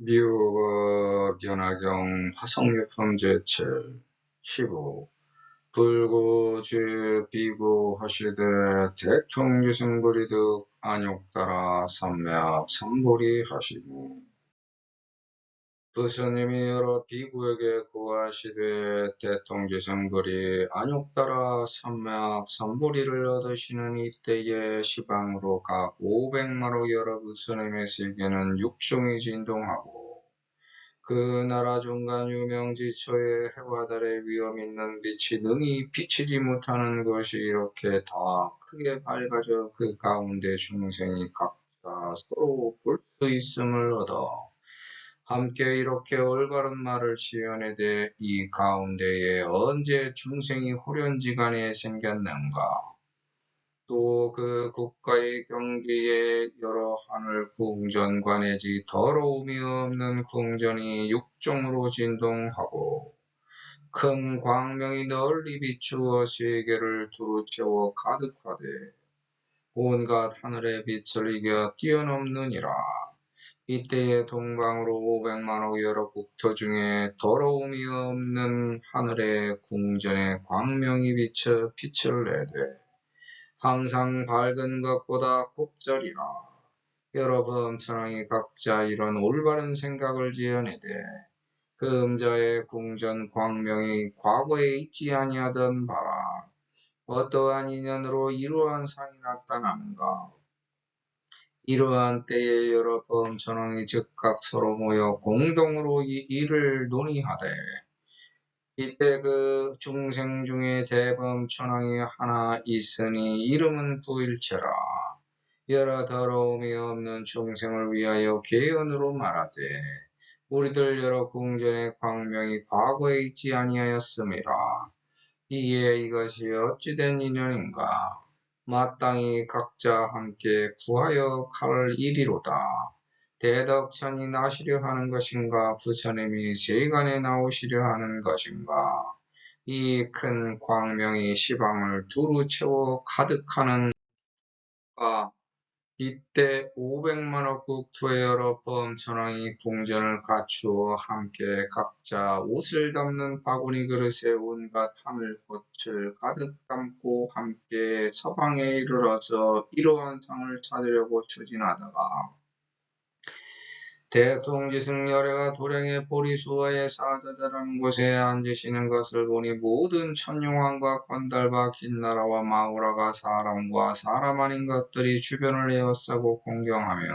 미국어 변화경 화성유품 제칠 15 불구주 비구하시되 대통기승부리득 안욕따라 삼매악 삼보리 하시니 부처님이 여러 비구에게 구하시되 대통기승불이 안욕따라 삼매악 삼보리를 얻으시는 이때에 시방으로 각 500마로 여러 부처님의 세계는 육종이 진동하고 그 나라 중간 유명지처에 해와 달의 위험 있는 빛이 능히 비치지 못하는 것이 이렇게 다 크게 밝아져 그 가운데 중생이 각자 서로 볼 수 있음을 얻어 함께 이렇게 올바른 말을 지어내되 이 가운데에 언제 중생이 호련지간에 생겼는가? 또 그 국가의 경계에 여러 하늘 궁전과 내지 더러움이 없는 궁전이 육종으로 진동하고 큰 광명이 널리 비추어 세계를 두루 채워 가득하되 온갖 하늘의 빛을 이겨 뛰어넘느니라. 이때에 동방으로 500만호 여러 국토 중에 더러움이 없는 하늘의 궁전에 광명이 비쳐 빛을 내되 항상 밝은 것보다 곱절이라. 여러 범천왕이 각자 이런 올바른 생각을 지어내되 그 음자의 궁전 광명이 과거에 있지 아니하던 바라 어떠한 인연으로 이러한 상이 나타나는가. 이러한 때에 여러 범천왕이 즉각 서로 모여 공동으로 이 일을 논의하되 이때 그 중생 중에 대범천왕이 하나 있으니 이름은 구일체라. 여러 더러움이 없는 중생을 위하여 계언으로 말하되 우리들 여러 궁전의 광명이 과거에 있지 아니하였음이라. 이에 이것이 어찌된 인연인가. 마땅히 각자 함께 구하여 갈 일이로다. 대덕천이 나시려 하는 것인가 부처님이 세간에 나오시려 하는 것인가. 이 큰 광명이 시방을 두루 채워 가득하는 이때 500만억 국토의 여러 범천왕이 궁전을 갖추어 함께 각자 옷을 담는 바구니 그릇에 온갖 하늘꽃을 가득 담고 함께 서방에 이르러서 이러한 상을 찾으려고 추진하다가 대통지승열애가 도량의 보리수와의 사자자라는 곳에 앉으시는 것을 보니 모든 천룡왕과 건달과 긴나라와 마우라가 사람과 사람 아닌 것들이 주변을 에워싸고 공경하며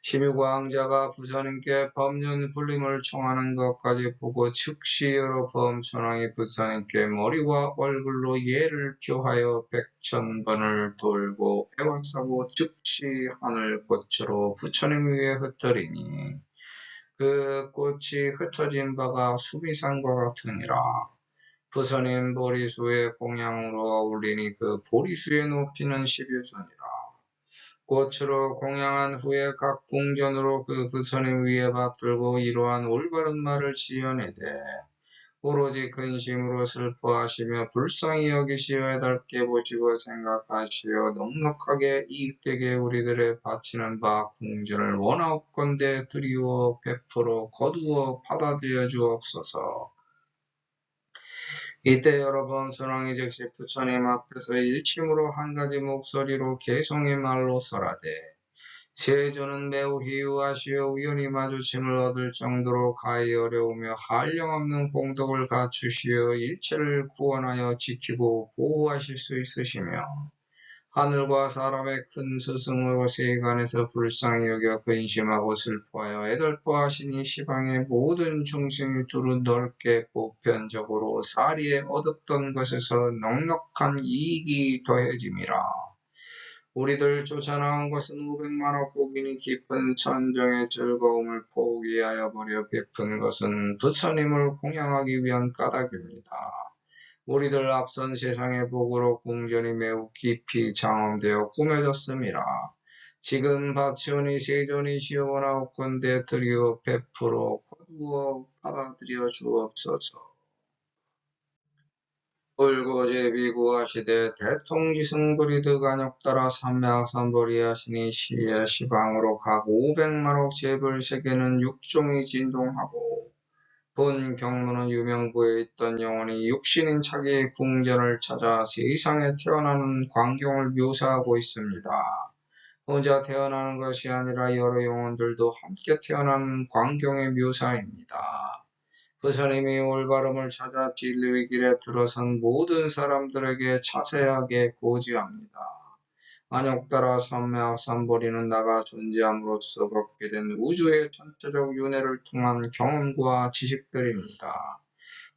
12광자가 부처님께 법륜 굴림을 청하는 것까지 보고 즉시 여러 범천왕이 부처님께 머리와 얼굴로 예를 표하여 100,000번을 돌고 에워싸고 즉시 하늘꽃으로 부처님 위에 흩어리니 그 꽃이 흩어진 바가 수미산과 같으니라. 부처님 보리수의 공양으로 어울리니 그 보리수의 높이는 10유선이라. 꽃으로 공양한 후에 각 궁전으로 그 부처님 위에 받들고 이러한 올바른 말을 지어내되 오로지 근심으로 슬퍼하시며 불쌍히 여기시어 애달게 보시고 생각하시어 넉넉하게 이익되게 우리들의 바치는 바 궁전을 원하옵건대 드리워 베풀어 거두어 받아들여 주옵소서. 이때 여러 범천왕이 즉시 부처님 앞에서 일침으로 한 가지 목소리로 개송의 말로 설하되 세존은 매우 희유하시어 우연히 마주침을 얻을 정도로 가히 어려우며 한량없는 공덕을 갖추시어 일체를 구원하여 지키고 보호하실 수 있으시며 하늘과 사람의 큰 스승으로 세간에서 불쌍히 여겨 근심하고 슬퍼하여 애달퍼하시니 시방의 모든 중생이 두루 넓게 보편적으로 사리에 얻었던 것에서 넉넉한 이익이 더해짐이라. 우리들 쫓아나온 것은 500만억 국인이 깊은 천정의 즐거움을 포기하여 버려 베푼 것은 부처님을 공양하기 위한 까닭입니다. 우리들 앞선 세상의 복으로 궁전이 매우 깊이 장엄되어 꾸며졌음이라. 지금 바치오니 세존이 시어원하옵건대 드리어 베풀어 거두어 받아들여 주옵소서. 불고제비구하시되 대통지승불이득 간욕따라 삼매악삼벌이하시니 시에 시방으로 각 500만억 제불 세계는 육종이 진동하고 본 경문은 유명부에 있던 영혼이 육신인 자기의 궁전을 찾아 세상에 태어나는 광경을 묘사하고 있습니다. 혼자 태어나는 것이 아니라 여러 영혼들도 함께 태어나는 광경의 묘사입니다. 부처님이 올바름을 찾아 진리의 길에 들어선 모든 사람들에게 자세하게 고지합니다. 안욕따라 삼매악삼벌이는 나가 존재함으로써 겪게 된 우주의 전체적 윤회를 통한 경험과 지식들입니다.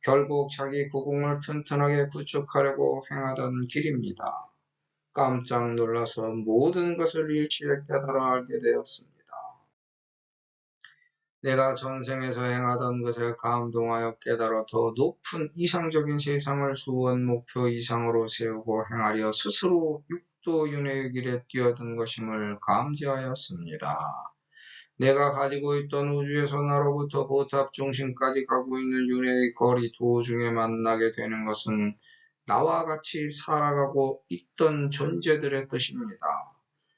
결국 자기 구공을 튼튼하게 구축하려고 행하던 길입니다. 깜짝 놀라서 모든 것을 일시에 깨달아 알게 되었습니다. 내가 전생에서 행하던 것에 감동하여 깨달아 더 높은 이상적인 세상을 수원 목표 이상으로 세우고 행하려 스스로 육도윤회의 길에 뛰어든 것임을 감지하였습니다. 내가 가지고 있던 우주에서 나로부터 보탑 중심까지 가고 있는 윤회의 거리 도중에 만나게 되는 것은 나와 같이 살아가고 있던 존재들의 뜻입니다.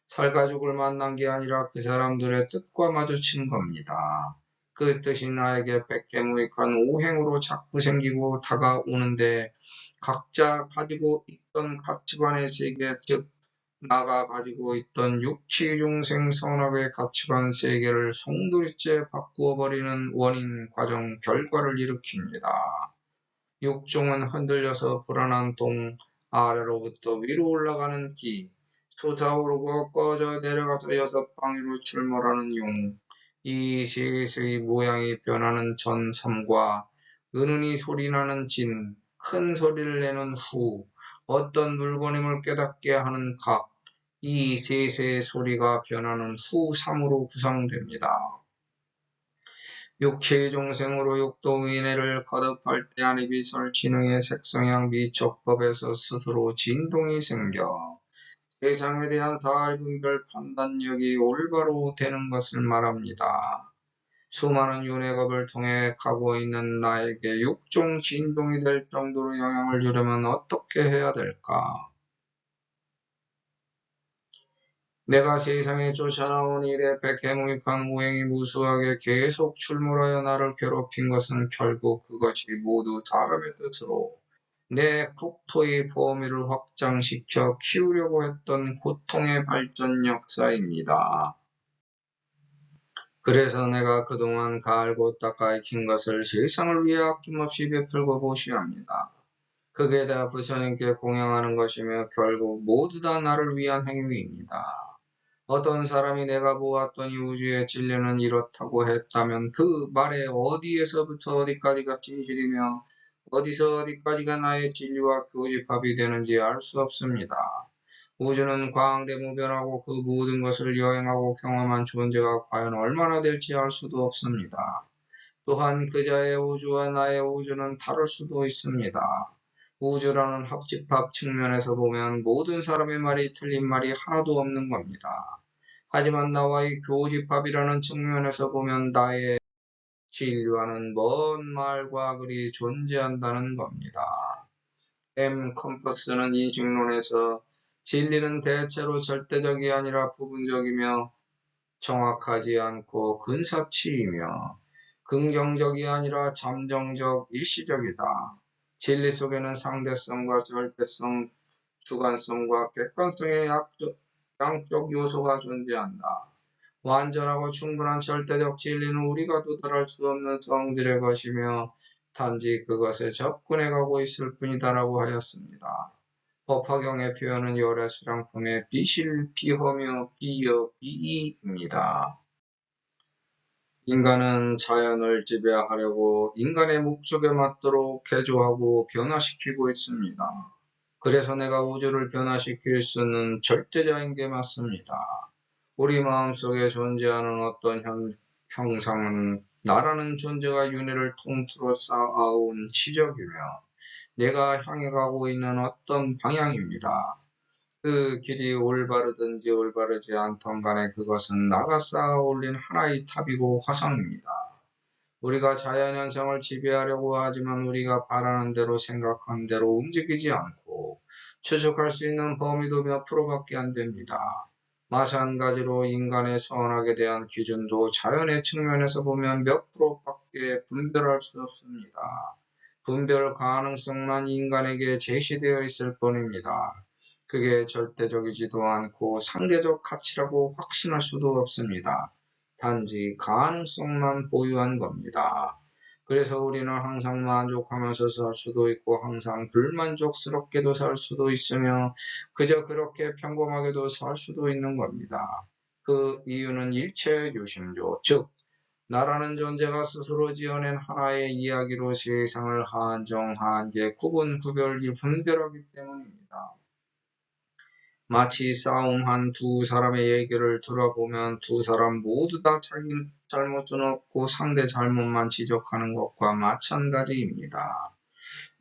살가죽을 만난 게 아니라 그 사람들의 뜻과 마주친 겁니다. 그 뜻이 나에게 백해무익한 오행으로 자꾸 생기고 다가오는데 각자 가지고 있던 가치관의 세계, 즉 나가 가지고 있던 육치중생 선악의 가치관 세계를 송두리째 바꾸어버리는 원인, 과정, 결과를 일으킵니다. 육종은 흔들려서 불안한 동, 아래로부터 위로 올라가는 기, 솟아오르고 꺼져 내려가서 여섯 방위로 출몰하는 용, 이 셋의 모양이 변하는 전 삼과 은은히 소리나는 진, 큰 소리를 내는 후, 어떤 물건임을 깨닫게 하는 각, 이 셋의 소리가 변하는 후 삼으로 구성됩니다. 육체의 종생으로 육도인해를 거듭할 때 안입이 설진흥의 색성향 미촉법에서 스스로 진동이 생겨 세상에 대한 사리분별 판단력이 올바로 되는 것을 말합니다. 수많은 윤회겁을 통해 가고 있는 나에게 육종 진동이 될 정도로 영향을 주려면 어떻게 해야 될까? 내가 세상에 쫓아나온 이래 백해무익한 오행이 무수하게 계속 출몰하여 나를 괴롭힌 것은 결국 그것이 모두 사람의 뜻으로 내 국토의 범위를 확장시켜 키우려고 했던 고통의 발전 역사입니다. 그래서 내가 그동안 갈고 닦아 익힌 것을 세상을 위해 아낌없이 베풀고 보시합니다. 그게 다 부처님께 공양하는 것이며 결국 모두 다 나를 위한 행위입니다. 어떤 사람이 내가 보았더니 우주의 진리는 이렇다고 했다면 그 말에 어디에서부터 어디까지가 진실이며 어디서 어디까지가 나의 진리와 교집합이 되는지 알 수 없습니다. 우주는 광대무변하고 그 모든 것을 여행하고 경험한 존재가 과연 얼마나 될지 알 수도 없습니다. 또한 그자의 우주와 나의 우주는 다를 수도 있습니다. 우주라는 합집합 측면에서 보면 모든 사람의 말이 틀린 말이 하나도 없는 겁니다. 하지만 나와의 교집합이라는 측면에서 보면 나의 진리와는 먼 말과 글이 존재한다는 겁니다. 컴퍼스는 인식론에서 진리는 대체로 절대적이 아니라 부분적이며 정확하지 않고 근사치이며 긍정적이 아니라 잠정적 일시적이다. 진리 속에는 상대성과 절대성, 주관성과 객관성의 양쪽 요소가 존재한다. 완전하고 충분한 절대적 진리는 우리가 도달할 수 없는 성질의 것이며 단지 그것에 접근해 가고 있을 뿐이다라고 하였습니다. 법화경의 표현은 열의 수량품의 비실, 비허며 비여, 비이입니다. 인간은 자연을 지배하려고 인간의 목적에 맞도록 개조하고 변화시키고 있습니다. 그래서 내가 우주를 변화시킬 수는 절대자인 게 맞습니다. 우리 마음속에 존재하는 어떤 형상은 나라는 존재가 윤회를 통틀어 쌓아온 시적이며 내가 향해 가고 있는 어떤 방향입니다. 그 길이 올바르든지 올바르지 않던 간에 그것은 나가 쌓아 올린 하나의 탑이고 화성입니다. 우리가 자연현상을 지배하려고 하지만 우리가 바라는 대로 생각하는 대로 움직이지 않고 추측할 수 있는 범위도 몇 프로밖에 안 됩니다. 마찬가지로 인간의 선악에 대한 기준도 자연의 측면에서 보면 몇 프로밖에 분별할 수 없습니다. 분별 가능성만 인간에게 제시되어 있을 뿐입니다. 그게 절대적이지도 않고 상대적 가치라고 확신할 수도 없습니다. 단지 가능성만 보유한 겁니다. 그래서 우리는 항상 만족하면서 살 수도 있고 항상 불만족스럽게도 살 수도 있으며 그저 그렇게 평범하게도 살 수도 있는 겁니다. 그 이유는 일체의 유심조, 즉 나라는 존재가 스스로 지어낸 하나의 이야기로 세상을 한정, 한계, 구분, 구별, 분별하기 때문입니다. 마치 싸움한 두 사람의 얘기를 들어보면 두 사람 모두 다 자기 잘못은 없고 상대 잘못만 지적하는 것과 마찬가지입니다.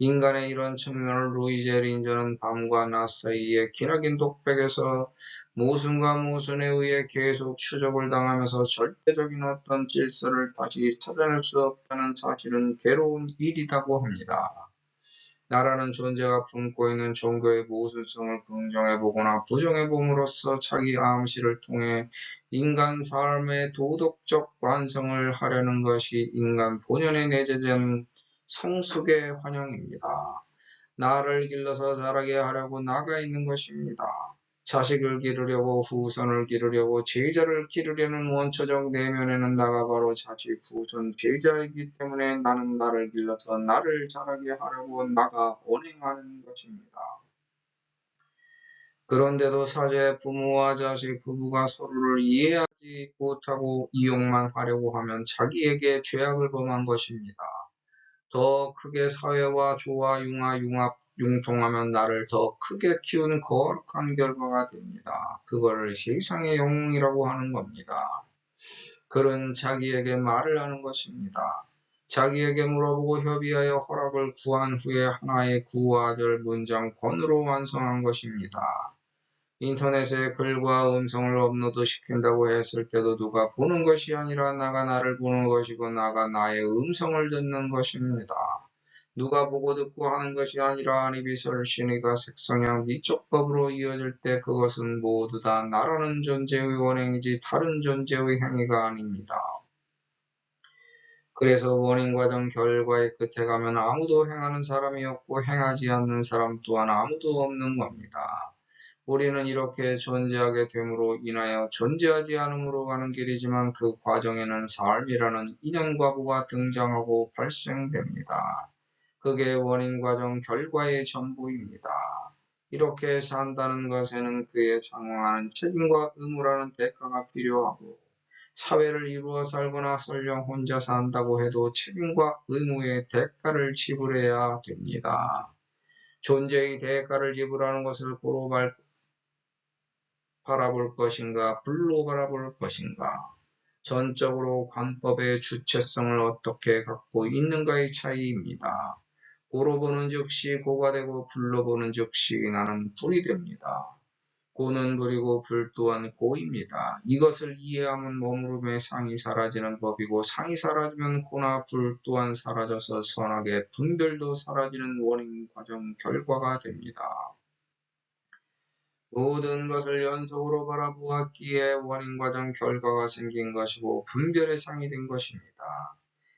인간의 이런 측면을 루이제 린저는 밤과 낮 사이에 기나긴 독백에서 모순과 모순에 의해 계속 추적을 당하면서 절대적인 어떤 질서를 다시 찾아낼 수 없다는 사실은 괴로운 일이라고 합니다. 나라는 존재가 품고 있는 종교의 모순성을 긍정해보거나 부정해봄으로써 자기 암시를 통해 인간 삶의 도덕적 완성을 하려는 것이 인간 본연에 내재된 성숙의 환영입니다. 나를 길러서 자라게 하려고 나가 있는 것입니다. 자식을 기르려고 후손을 기르려고 제자를 기르려는 원초적 내면에는 나가 바로 자식, 후손, 제자이기 때문에 나는 나를 길러서 나를 자라게 하려고 나가 언행하는 것입니다. 그런데도 사죄 부모와 자식, 부부가 서로를 이해하지 못하고 이용만 하려고 하면 자기에게 죄악을 범한 것입니다. 더 크게 사회와 조화, 융합, 융통하면 나를 더 크게 키우는 거룩한 결과가 됩니다. 그거를 세상의 영웅이라고 하는 겁니다. 글은 자기에게 말을 하는 것입니다. 자기에게 물어보고 협의하여 허락을 구한 후에 하나의 구화절 문장 권으로 완성한 것입니다. 인터넷에 글과 음성을 업로드 시킨다고 했을 때도 누가 보는 것이 아니라 나가 나를 보는 것이고 나가 나의 음성을 듣는 것입니다. 누가 보고 듣고 하는 것이 아니라 아니비설 신의가 색성향 미적법으로 이어질 때 그것은 모두 다 나라는 존재의 원행이지 다른 존재의 행위가 아닙니다. 그래서 원인 과정 결과의 끝에 가면 아무도 행하는 사람이 없고 행하지 않는 사람 또한 아무도 없는 겁니다. 우리는 이렇게 존재하게 됨으로 인하여 존재하지 않음으로 가는 길이지만 그 과정에는 삶이라는 인연과부가 등장하고 발생됩니다. 그게 원인 과정 결과의 전부입니다. 이렇게 산다는 것에는 그에 상응하는 책임과 의무라는 대가가 필요하고 사회를 이루어 살거나 설령 혼자 산다고 해도 책임과 의무의 대가를 지불해야 됩니다. 존재의 대가를 지불하는 것을 고로 바라볼 것인가, 불로 바라볼 것인가, 전적으로 관법의 주체성을 어떻게 갖고 있는가의 차이입니다. 고로 보는 즉시 고가 되고 불로 보는 즉시 나는 불이 됩니다. 고는 불이고 불 또한 고입니다. 이것을 이해하면 머무름의 상이 사라지는 법이고 상이 사라지면 고나 불 또한 사라져서 선악의 분별도 사라지는 원인 과정 결과가 됩니다. 모든 것을 연속으로 바라보았기에 원인 과정 결과가 생긴 것이고 분별의 상이 된 것입니다.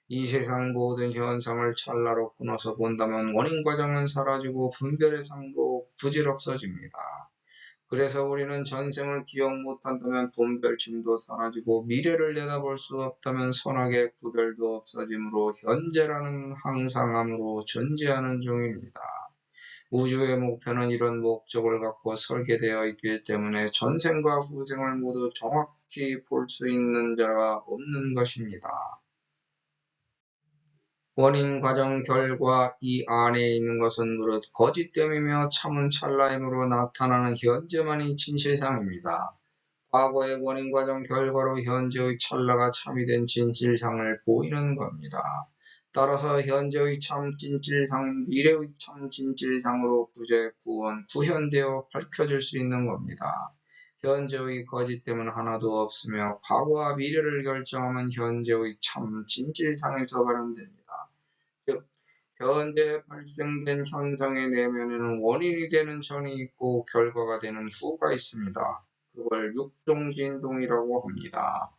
이 세상 모든 현상을 찰나로 끊어서 본다면 원인 과정은 사라지고 분별의 상도 부질없어집니다. 그래서 우리는 전생을 기억 못한다면 분별심도 사라지고 미래를 내다볼 수 없다면 선악의 구별도 없어지므로 현재라는 항상함으로 존재하는 중입니다. 우주의 목표는 이런 목적을 갖고 설계되어 있기 때문에 전생과 후생을 모두 정확히 볼 수 있는 자가 없는 것입니다. 원인, 과정, 결과 이 안에 있는 것은 무릇 거짓됨이며 참은 찰나임으로 나타나는 현재만이 진실상입니다. 과거의 원인, 과정, 결과로 현재의 찰나가 참이 된 진실상을 보이는 겁니다. 따라서 현재의 참 진실상은 미래의 참 진실상으로 구제, 구원, 구현되어 밝혀질 수 있는 겁니다. 현재의 거짓됨은 하나도 없으며 과거와 미래를 결정하면 현재의 참 진실상에서 발현됩니다. 즉, 현재 발생된 현상의 내면에는 원인이 되는 전이 있고 결과가 되는 후가 있습니다. 그걸 육종진동이라고 합니다.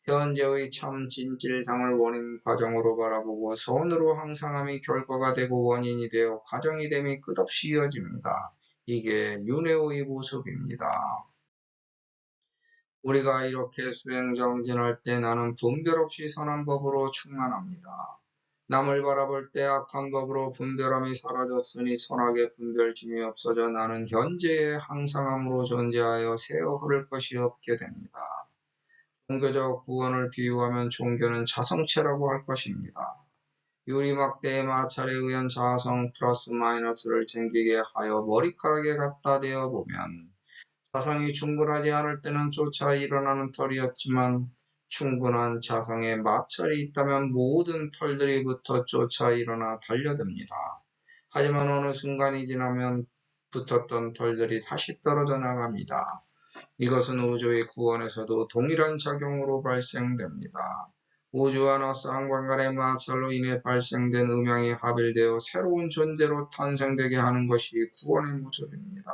현재의 참 진실상을 원인 과정으로 바라보고 선으로 항상함이 결과가 되고 원인이 되어 과정이 됨이 끝없이 이어집니다. 이게 윤회의 모습입니다. 우리가 이렇게 수행정진할 때 나는 분별 없이 선한 법으로 충만합니다. 남을 바라볼 때 악한 법으로 분별함이 사라졌으니 선악의 분별심이 없어져 나는 현재의 항상함으로 존재하여 새어 흐를 것이 없게 됩니다. 종교적 구원을 비유하면 종교는 자성체라고 할 것입니다. 유리막대의 마찰에 의한 자성 플러스 마이너스를 챙기게 하여 머리카락에 갖다 대어 보면 자성이 충분하지 않을 때는 쫓아 일어나는 털이 없지만 충분한 자성에 마찰이 있다면 모든 털들이 붙어 쫓아 일어나 달려듭니다. 하지만 어느 순간이 지나면 붙었던 털들이 다시 떨어져 나갑니다. 이것은 우주의 구원에서도 동일한 작용으로 발생됩니다. 우주와 쌍방간의 마찰로 인해 발생된 음양이 합일되어 새로운 존재로 탄생되게 하는 것이 구원의 모습입니다.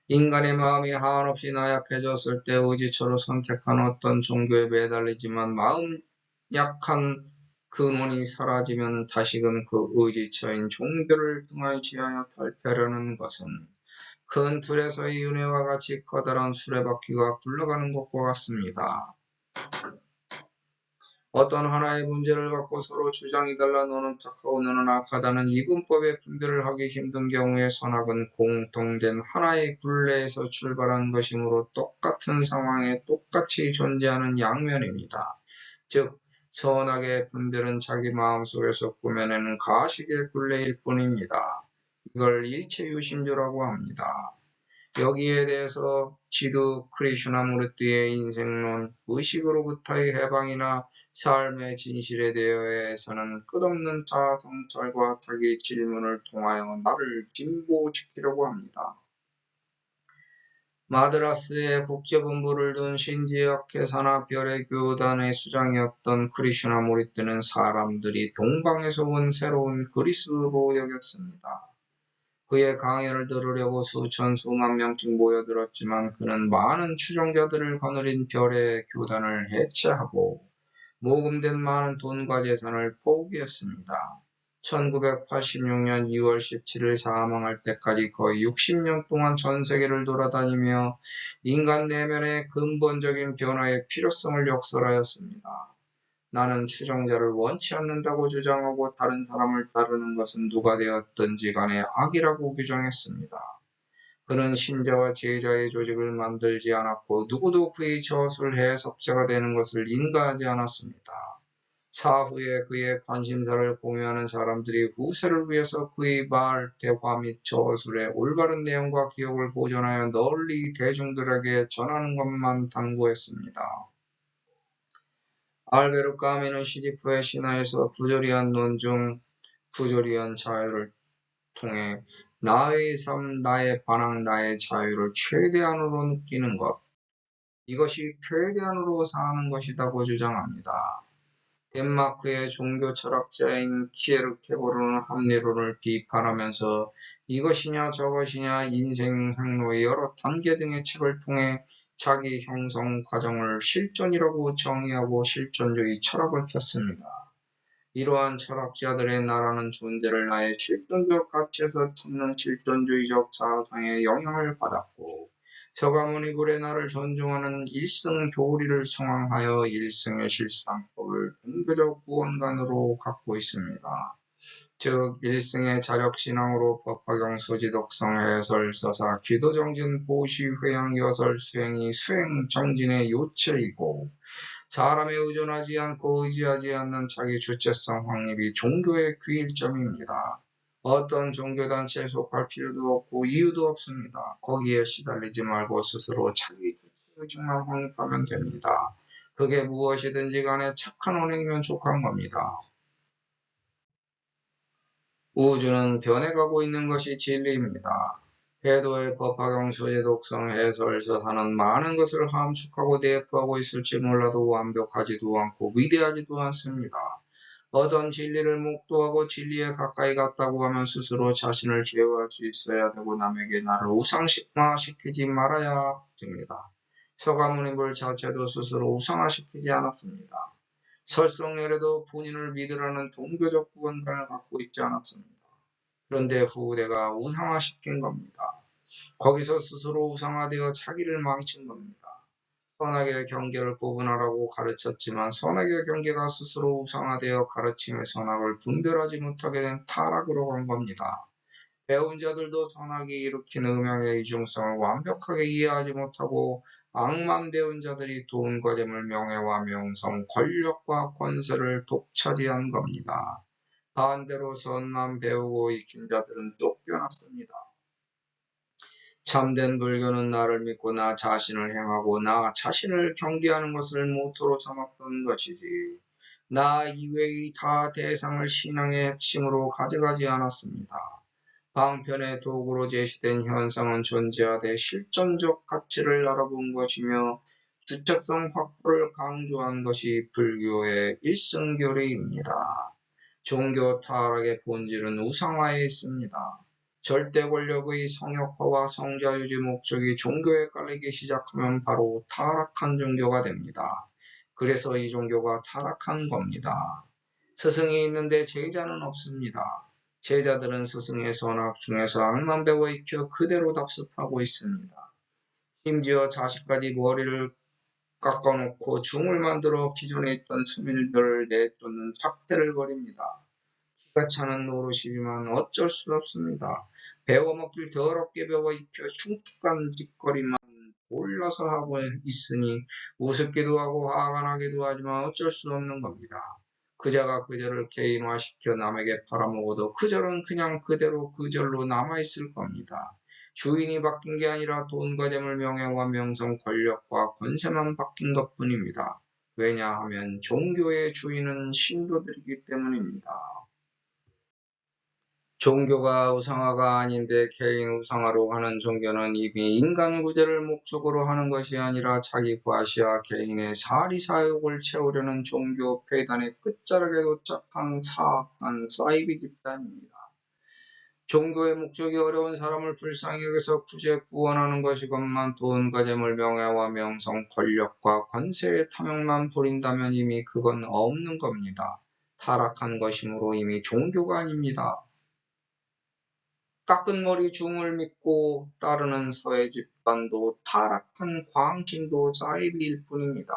인간의 마음이 한없이 나약해졌을 때 의지처로 선택한 어떤 종교에 매달리지만 마음 약한 근원이 사라지면 다시금 그 의지처인 종교를 등한시하여 탈피하려는 것은 큰 틀에서의 윤회와 같이 커다란 수레바퀴가 굴러가는 것과 같습니다. 어떤 하나의 문제를 갖고 서로 주장이 달라 너는 착하고 너는 악하다는 이분법의 분별을 하기 힘든 경우에 선악은 공통된 하나의 굴레에서 출발한 것이므로 똑같은 상황에 똑같이 존재하는 양면입니다. 즉, 선악의 분별은 자기 마음속에서 꾸며내는 가식의 굴레일 뿐입니다. 이걸 일체유심조라고 합니다. 여기에 대해서 지두 크리슈나무르티의 인생론, 의식으로부터의 해방이나 삶의 진실에 대해서는 끝없는 자아성찰과 자기 질문을 통하여 나를 진보시키려고 합니다. 마드라스에 국제본부를 둔 신지역 계사나 별의 교단의 수장이었던 크리슈나무르티는 사람들이 동방에서 온 새로운 그리스로 여겼습니다. 그의 강연을 들으려고 수천 수만 명씩 모여들었지만 그는 많은 추종자들을 거느린 별의 교단을 해체하고 모금된 많은 돈과 재산을 포기했습니다. 1986년 2월 17일 사망할 때까지 거의 60년 동안 전 세계를 돌아다니며 인간 내면의 근본적인 변화의 필요성을 역설하였습니다. 나는 추종자를 원치 않는다고 주장하고 다른 사람을 따르는 것은 누가 되었든지 간에 악이라고 규정했습니다. 그는 신자와 제자의 조직을 만들지 않았고 누구도 그의 저술 해석자가 되는 것을 인가하지 않았습니다. 사후에 그의 관심사를 공유하는 사람들이 후세를 위해서 그의 말, 대화 및 저술의 올바른 내용과 기억을 보존하여 널리 대중들에게 전하는 것만 당부했습니다. 알베르 까미는 시지프의 신화에서 부조리한 논 중 부조리한 자유를 통해 나의 삶, 나의 반항, 나의 자유를 최대한으로 느끼는 것, 이것이 최대한으로 사는 것이라고 주장합니다. 덴마크의 종교 철학자인 키에르케고르는 합리론을 비판하면서 이것이냐 저것이냐 인생 행로의 여러 단계 등의 책을 통해 자기 형성 과정을 실존이라고 정의하고 실존주의 철학을 폈습니다. 이러한 철학자들의 나라는 존재를 나의 실존적 가치에서 찾는 실존주의적 사상에 영향을 받았고 서가모니불의 나를 존중하는 일승 교리를 숭앙하여 일승의 실상법을 종교적 구원관으로 갖고 있습니다. 즉 일승의 자력신앙으로 법화경 수지독성 해설 서사 기도정진 보시 회양 여설 수행이 수행정진의 요체이고 사람에 의존하지 않고 의지하지 않는 자기 주체성 확립이 종교의 귀일점입니다. 어떤 종교단체에 속할 필요도 없고 이유도 없습니다. 거기에 시달리지 말고 스스로 자기 주체의식만 확립하면 됩니다. 그게 무엇이든지 간에 착한 언행이면 족한 겁니다. 우주는 변해가고 있는 것이 진리입니다. 해도의 법화경 수의 독성 해설 서사는 많은 것을 함축하고 내포하고 있을지 몰라도 완벽하지도 않고 위대하지도 않습니다. 어떤 진리를 목도하고 진리에 가까이 갔다고 하면 스스로 자신을 제어할 수 있어야 되고 남에게 나를 우상화시키지 말아야 됩니다. 서가모니불 자체도 스스로 우상화시키지 않았습니다. 설성열에도 본인을 믿으라는 종교적 구원관을 갖고 있지 않았습니다. 그런데 후대가 우상화시킨 겁니다. 거기서 스스로 우상화되어 자기를 망친 겁니다. 선악의 경계를 구분하라고 가르쳤지만 선악의 경계가 스스로 우상화되어 가르침의 선악을 분별하지 못하게 된 타락으로 간 겁니다. 배운 자들도 선악이 일으킨 음양의 이중성을 완벽하게 이해하지 못하고 악만 배운 자들이 돈과 재물, 명예와 명성, 권력과 권세를 독차지한 겁니다. 반대로 선만 배우고 익힌 자들은 쫓겨났습니다. 참된 불교는 나를 믿고 나 자신을 행하고 나 자신을 경계하는 것을 모토로 삼았던 것이지. 나 이외의 타 대상을 신앙의 핵심으로 가져가지 않았습니다. 방편의 도구로 제시된 현상은 존재하되 실존적 가치를 알아본 것이며 주체성 확보를 강조한 것이 불교의 일승교리입니다. 종교 타락의 본질은 우상화에 있습니다. 절대 권력의 성역화와 성자유지 목적이 종교에 깔리기 시작하면 바로 타락한 종교가 됩니다. 그래서 이 종교가 타락한 겁니다. 스승이 있는데 제자는 없습니다. 제자들은 스승의 선악 중에서 악만 배워 익혀 그대로 답습하고 있습니다. 심지어 자식까지 머리를 깎아놓고 중을 만들어 기존에 있던 스님들을 내쫓는 작태를 벌입니다. 기가 차는 노릇이지만 어쩔 수 없습니다. 배워먹길 더럽게 배워 익혀 흉측한 짓거리만 골라서 하고 있으니 우습기도 하고 화가 나기도 하지만 어쩔 수 없는 겁니다. 그자가 그절을 개인화시켜 남에게 팔아먹어도 그절은 그냥 그대로 그절로 남아있을 겁니다. 주인이 바뀐 게 아니라 돈과 재물, 명예와 명성, 권력과 권세만 바뀐 것뿐입니다. 왜냐하면 종교의 주인은 신도들이기 때문입니다. 종교가 우상화가 아닌데 개인 우상화로 하는 종교는 이미 인간 구제를 목적으로 하는 것이 아니라 자기 과시와 개인의 사리사욕을 채우려는 종교 폐단의 끝자락에 도착한 사악한 사이비 집단입니다. 종교의 목적이 어려운 사람을 불쌍히 여겨서 구제 구원하는 것이건만 돈과 재물, 명예와 명성, 권력과 권세의 탐욕만 부린다면 이미 그건 없는 겁니다. 타락한 것이므로 이미 종교가 아닙니다. 깎은 머리 중을 믿고 따르는 서해 집단도 타락한 광신도 사이비일 뿐입니다.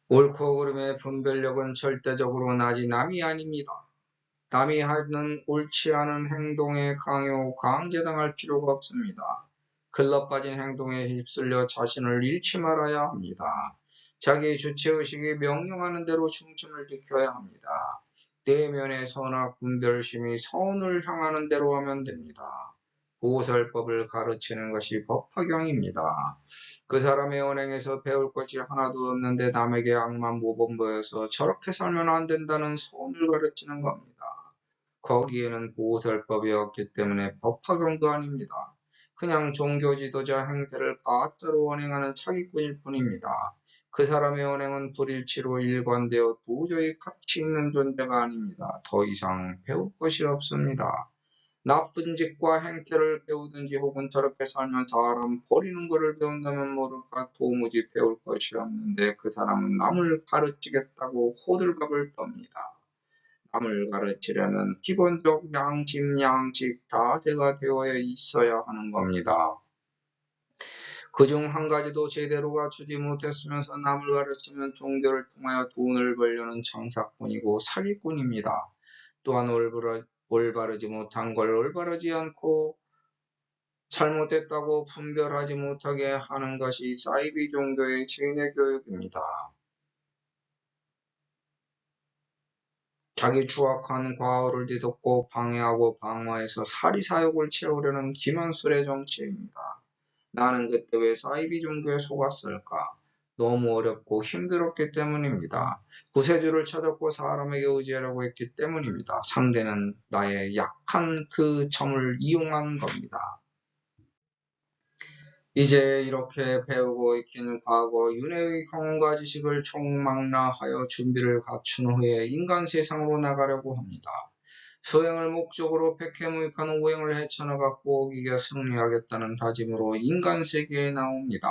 옳고 그름의 분별력은 절대적으로 낮이 남이 아닙니다. 남이 하는 옳지 않은 행동에 강요, 강제당할 필요가 없습니다. 글러 빠진 행동에 휩쓸려 자신을 잃지 말아야 합니다. 자기 주체의식이 명령하는 대로 중심을 지켜야 합니다. 내면의 선악 분별심이 선을 향하는 대로 하면 됩니다. 보살법을 가르치는 것이 법화경입니다. 그 사람의 언행에서 배울 것이 하나도 없는데 남에게 악만 모범 보여서 저렇게 살면 안 된다는 선을 가르치는 겁니다. 거기에는 보살법이 없기 때문에 법화경도 아닙니다. 그냥 종교 지도자 행태를 가짜로 언행하는 사기꾼일 뿐입니다. 그 사람의 언행은 불일치로 일관되어 도저히 가치 있는 존재가 아닙니다. 더 이상 배울 것이 없습니다. 나쁜 짓과 행태를 배우든지 혹은 저렇게 살면 사람 버리는 것을 배운다면 모를까 도무지 배울 것이 없는데 그 사람은 남을 가르치겠다고 호들갑을 떱니다. 남을 가르치려면 기본적 양심, 양식, 자세가 되어 있어야 하는 겁니다. 그중 한 가지도 제대로 갖추지 못했으면서 남을 가르치면 종교를 통하여 돈을 벌려는 장사꾼이고 사기꾼입니다. 또한 올바르지 못한 걸 올바르지 않고 잘못됐다고 분별하지 못하게 하는 것이 사이비 종교의 진해 교육입니다. 자기 추악한 과오를 뒤덮고 방해하고 방어해서 사리사욕을 채우려는 기만술의 정치입니다. 나는 그때 왜 사이비 종교에 속았을까? 너무 어렵고 힘들었기 때문입니다. 구세주를 찾았고 사람에게 의지하라고 했기 때문입니다. 상대는 나의 약한 그 점을 이용한 겁니다. 이제 이렇게 배우고 익힌 과거 윤회의 경험과 지식을 총망라하여 준비를 갖춘 후에 인간 세상으로 나가려고 합니다. 수행을 목적으로 백해무익한 오행을 헤쳐나가 꼭 이겨 승리하겠다는 다짐으로 인간 세계에 나옵니다.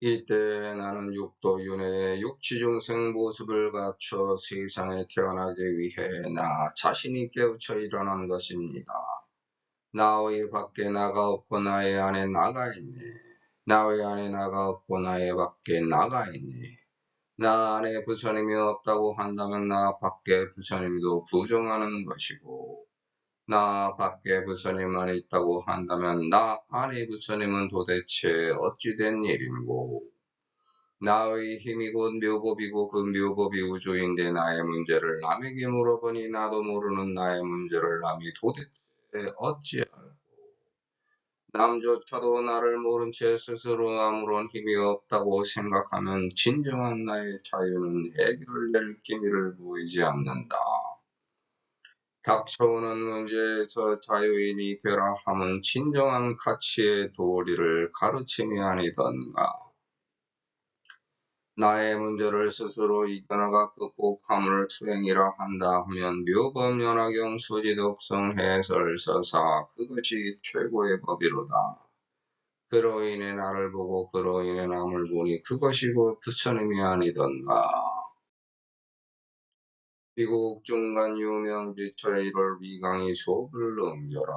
이때 나는 육도 윤회의 육지중생 모습을 갖춰 세상에 태어나기 위해 나 자신이 깨우쳐 일어난 것입니다. 나의 밖에 나가 없고 나의 안에 나가 있네. 나의 안에 나가 없고 나의 밖에 나가 있네. 나 안에 부처님이 없다고 한다면 나 밖에 부처님도 부정하는 것이고, 나 밖에 부처님만 있다고 한다면 나 안에 부처님은 도대체 어찌된 일인고. 나의 힘이 곧 묘법이고 그 묘법이 우주인데 나의 문제를 남에게 물어보니 나도 모르는 나의 문제를 남이 도대체 어찌할꼬. 남조차도 나를 모른 채 스스로 아무런 힘이 없다고 생각하면 진정한 나의 자유는 해결될 기미를 보이지 않는다. 닥쳐오는 문제에서 자유인이 되라 함은 진정한 가치의 도리를 가르침이 아니던가. 나의 문제를 스스로 이겨나가 극복함을 수행이라 한다 하면 묘법 연화경 수지독성 해설서사 그것이 최고의 법이로다. 그로 인해 나를 보고 그로 인해 남을 보니 그것이 곧 부처님이 아니던가. 비국 중간 유명지처의 일월 위강이 소불 넘겨라.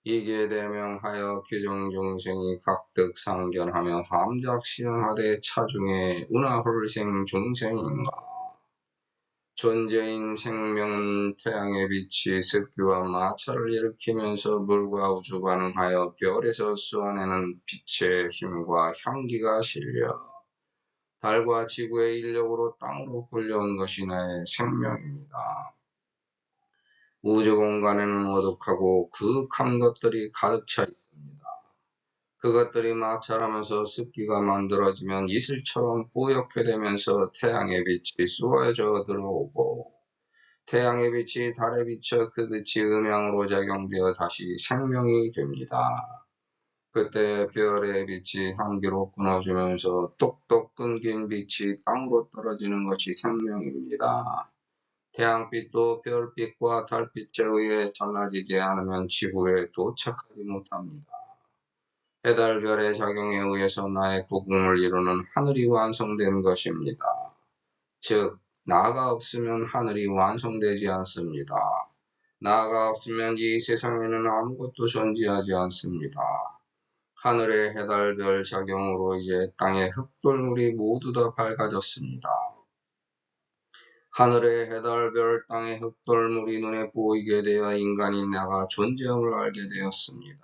이게 대명하여 규정중생이 각득상견하며 함작시연하되 차중에 운하홀생 중생인가. 존재인 생명은 태양의 빛이 습기와 마찰을 일으키면서 물과 우주 반응하여 별에서 쏘아내는 빛의 힘과 향기가 실려 달과 지구의 인력으로 땅으로 불려온 것이 나의 생명입니다. 우주 공간에는 어둑하고 그윽한 것들이 가득 차 있습니다. 그것들이 마찰하면서 습기가 만들어지면 이슬처럼 뿌옇게 되면서 태양의 빛이 쏘아져 들어오고 태양의 빛이 달에 비쳐 그 빛이 음양으로 작용되어 다시 생명이 됩니다. 그때 별의 빛이 한기로 끊어지면서 똑똑 끊긴 빛이 땅으로 떨어지는 것이 생명입니다. 태양빛도 별빛과 달빛에 의해 잘라지지 않으면 지구에 도착하지 못합니다. 해달별의 작용에 의해서 나의 구궁을 이루는 하늘이 완성된 것입니다. 즉, 나가 없으면 하늘이 완성되지 않습니다. 나가 없으면 이 세상에는 아무것도 존재하지 않습니다. 하늘의 해달별 작용으로 이제 땅의 흙돌물이 모두 다 밝아졌습니다. 하늘의 해달별 땅의 흙돌물이 눈에 보이게 되어 인간이 내가 존재함을 알게 되었습니다.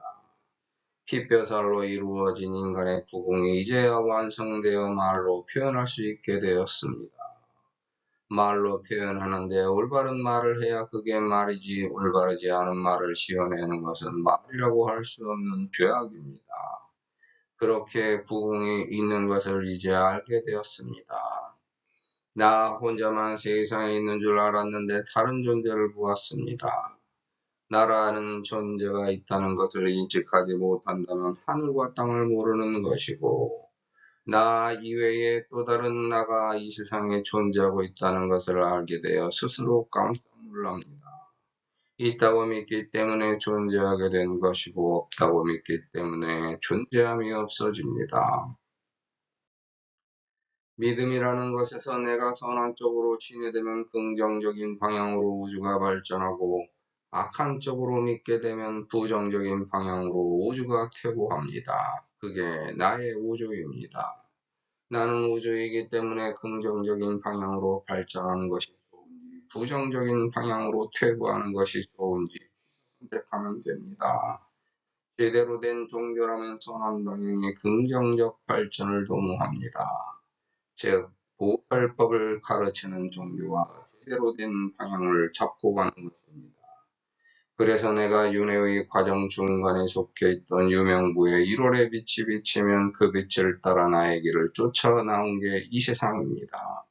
피뼈살로 이루어진 인간의 구공이 이제야 완성되어 말로 표현할 수 있게 되었습니다. 말로 표현하는데 올바른 말을 해야 그게 말이지 올바르지 않은 말을 지어내는 것은 말이라고 할 수 없는 죄악입니다. 그렇게 구공이 있는 것을 이제 알게 되었습니다. 나 혼자만 세상에 있는 줄 알았는데 다른 존재를 보았습니다. 나라는 존재가 있다는 것을 인식하지 못한다면 하늘과 땅을 모르는 것이고 나 이외에 또 다른 나가 이 세상에 존재하고 있다는 것을 알게 되어 스스로 깜짝 놀랍니다. 있다고 믿기 때문에 존재하게 된 것이고 없다고 믿기 때문에 존재함이 없어집니다. 믿음이라는 것에서 내가 선한 쪽으로 친해되면 긍정적인 방향으로 우주가 발전하고 악한 쪽으로 믿게 되면 부정적인 방향으로 우주가 퇴보합니다. 그게 나의 우주입니다. 나는 우주이기 때문에 긍정적인 방향으로 발전하는 것이 좋은지 부정적인 방향으로 퇴보하는 것이 좋은지 선택하면 됩니다. 제대로 된 종교라면 선한 방향의 긍정적 발전을 도모합니다. 즉, 보살법을 가르치는 종교와 제대로 된 방향을 잡고 가는 것입니다. 그래서 내가 윤회의 과정 중간에 속해 있던 유명부에 1월의 빛이 비치면 그 빛을 따라 나의 길을 쫓아 나온 게 이 세상입니다.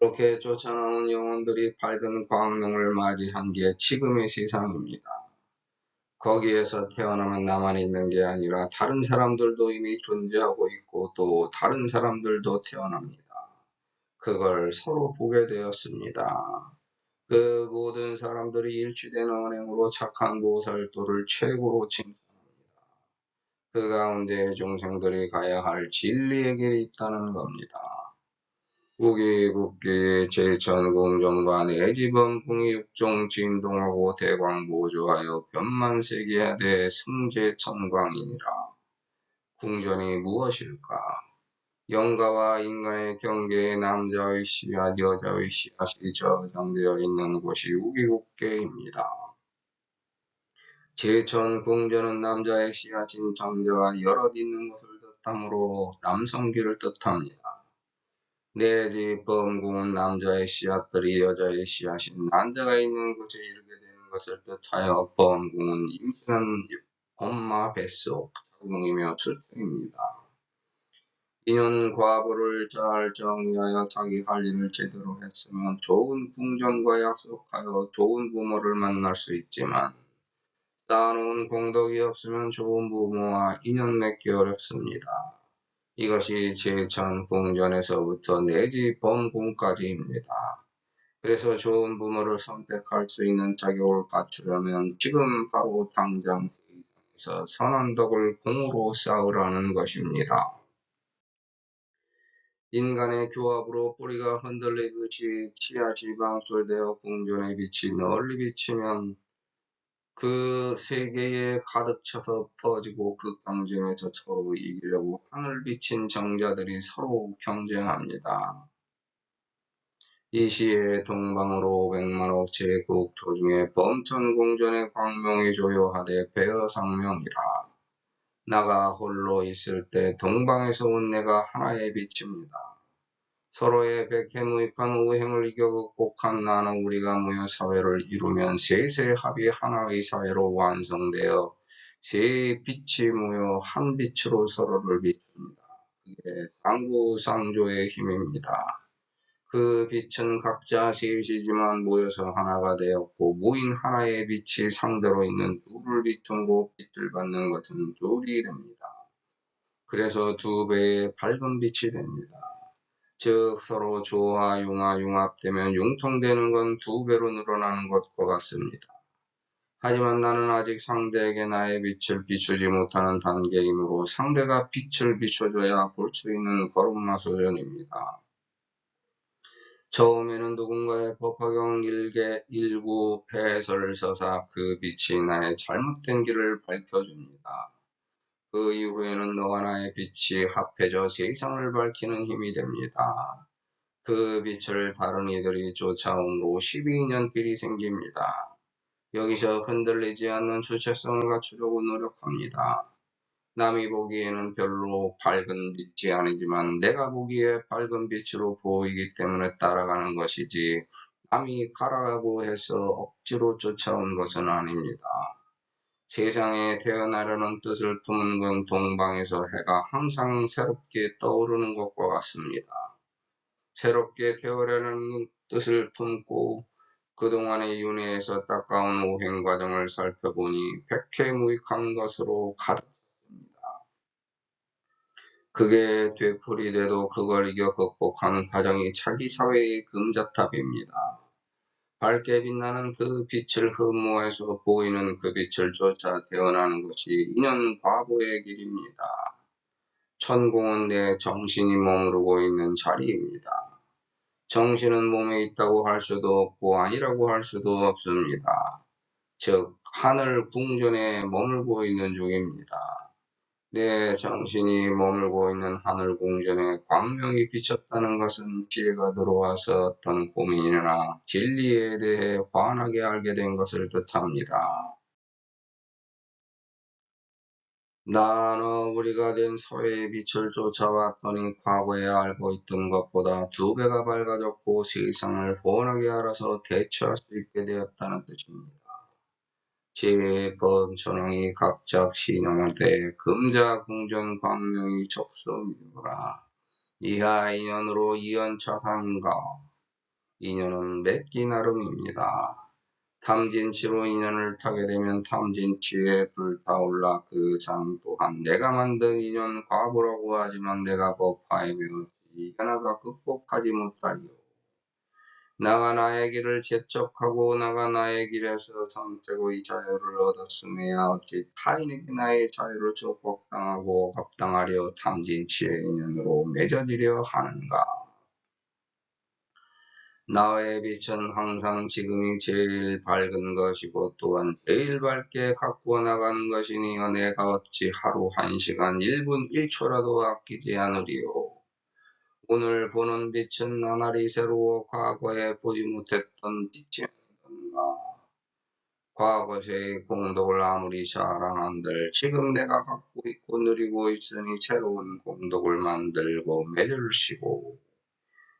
그렇게 쫓아나온 영혼들이 밝은 광명을 맞이한 게 지금의 세상입니다. 거기에서 태어나면 나만 있는 게 아니라 다른 사람들도 이미 존재하고 있고 또 다른 사람들도 태어납니다. 그걸 서로 보게 되었습니다. 그 모든 사람들이 일치된 언행으로 착한 보살도를 최고로 칭찬합니다. 그 가운데 중생들이 가야 할 진리의 길이 있다는 겁니다. 우기국기 제천공정과 내지범궁이 육종 진동하고 대광보조하여 변만세계하되 승제천광이니라. 궁전이 무엇일까? 영가와 인간의 경계에 남자의 씨앗, 여자의 씨앗이 저장되어 있는 곳이 우기국계입니다. 제천궁전은 남자의 씨앗인 정자가 여럿 있는 것을 뜻하므로 남성기를 뜻합니다. 내지범궁은 남자의 씨앗들이 여자의 씨앗인 난자가 있는 곳에 이르게 되는 것을 뜻하여 범궁은 임신한 엄마 뱃속 자궁이며 출생입니다. 이는 과부를 잘 정리하여 자기 할 일을 제대로 했으면 좋은 궁전과 약속하여 좋은 부모를 만날 수 있지만 쌓아놓은 공덕이 없으면 좋은 부모와 인연 맺기 어렵습니다. 이것이 제천궁전에서부터 내지 범궁까지입니다. 그래서 좋은 부모를 선택할 수 있는 자격을 갖추려면 지금 바로 당장 세상에서 선한 덕을 공으로 쌓으라는 것입니다. 인간의 교합으로 뿌리가 흔들리듯이 씨앗이 방출되어 궁전의 빛이 널리 비치면 그 세계에 가득 차서 퍼지고 그 경쟁에서 서로 이기려고 하늘 비친 정자들이 서로 경쟁합니다. 이 시에 동방으로 500만억 제국 조중에 범천궁전의 광명이 조요하되 배어상명이라. 나가 홀로 있을 때 동방에서 온 내가 하나의 빛입니다. 서로의 백해무익한 오행을 이겨 극복한 나는 우리가 모여 사회를 이루면 세세 합이 하나의 사회로 완성되어 세 빛이 모여 한 빛으로 서로를 비춥니다. 그게 상부상조의 힘입니다. 그 빛은 각자 셋이지만 모여서 하나가 되었고 모인 하나의 빛이 상대로 있는 둘을 비추고 빛을 받는 것은 둘이 됩니다. 그래서 두 배의 밝은 빛이 됩니다. 즉 서로 조와 융화 융합되면 융통되는 건 두 배로 늘어나는 것과 같습니다. 하지만 나는 아직 상대에게 나의 빛을 비추지 못하는 단계이므로 상대가 빛을 비춰줘야 볼 수 있는 걸음마수전입니다. 처음에는 누군가의 법화경 일구 해설을 써서 그 빛이 나의 잘못된 길을 밝혀줍니다. 그 이후에는 너와 나의 빛이 합해져 세상을 밝히는 힘이 됩니다. 그 빛을 다른 이들이 쫓아옴으로 12년 길이 생깁니다. 여기서 흔들리지 않는 주체성을 갖추려고 노력합니다. 남이 보기에는 별로 밝은 빛이 아니지만 내가 보기에 밝은 빛으로 보이기 때문에 따라가는 것이지 남이 가라고 해서 억지로 쫓아온 것은 아닙니다. 세상에 태어나려는 뜻을 품은 건 동방에서 해가 항상 새롭게 떠오르는 것과 같습니다. 새롭게 태어나려는 뜻을 품고 그동안의 윤회에서 닦아온 오행 과정을 살펴보니 백해무익한 것으로 가득 그게 되풀이돼도 그걸 이겨 극복하는 과정이 자기 사회의 금자탑입니다. 밝게 빛나는 그 빛을 흠모해서 보이는 그 빛을 쫓아 태어나는 것이 인연 과보의 길입니다. 천공은 내 정신이 머무르고 있는 자리입니다. 정신은 몸에 있다고 할 수도 없고 아니라고 할 수도 없습니다. 즉 하늘 궁전에 머물고 있는 중입니다. 내 정신이 머물고 있는 하늘 궁전에 광명이 비쳤다는 것은 지혜가 들어와서 어떤 고민이나 진리에 대해 환하게 알게 된 것을 뜻합니다. 나는 우리가 된 사회의 빛을 쫓아왔더니 과거에 알고 있던 것보다 두 배가 밝아졌고 세상을 훤하게 알아서 대처할 수 있게 되었다는 뜻입니다. 제법천왕이 각작 시념하되 금자 궁전 광명이 접수미구라. 이하 인연으로 이연차상인가. 인연은 맺기 나름입니다. 탐진치로 인연을 타게 되면 탐진치에 불타올라 그 장 또한 내가 만든 인연 과보라고 하지만 내가 법하이며 이하나가 극복하지 못하리요. 나가 나의 길을 재촉하고 나가 나의 길에서 선택의 자유를 얻었음에야 어찌 타인에게 나의 자유를 축복당하고 합당하려 탐진치의 인연으로 맺어지려 하는가. 나의 빛은 항상 지금이 제일 밝은 것이고 또한 제일 밝게 가꾸어 나가는 것이니 내가 어찌 하루 1시간 1분 1초라도 아끼지 않으리요. 오늘 보는 빛은 나날이 새로워 과거에 보지 못했던 빛이 아니던가. 과거의 공덕을 아무리 자랑한들 지금 내가 갖고 있고 누리고 있으니 새로운 공덕을 만들고 맺을시고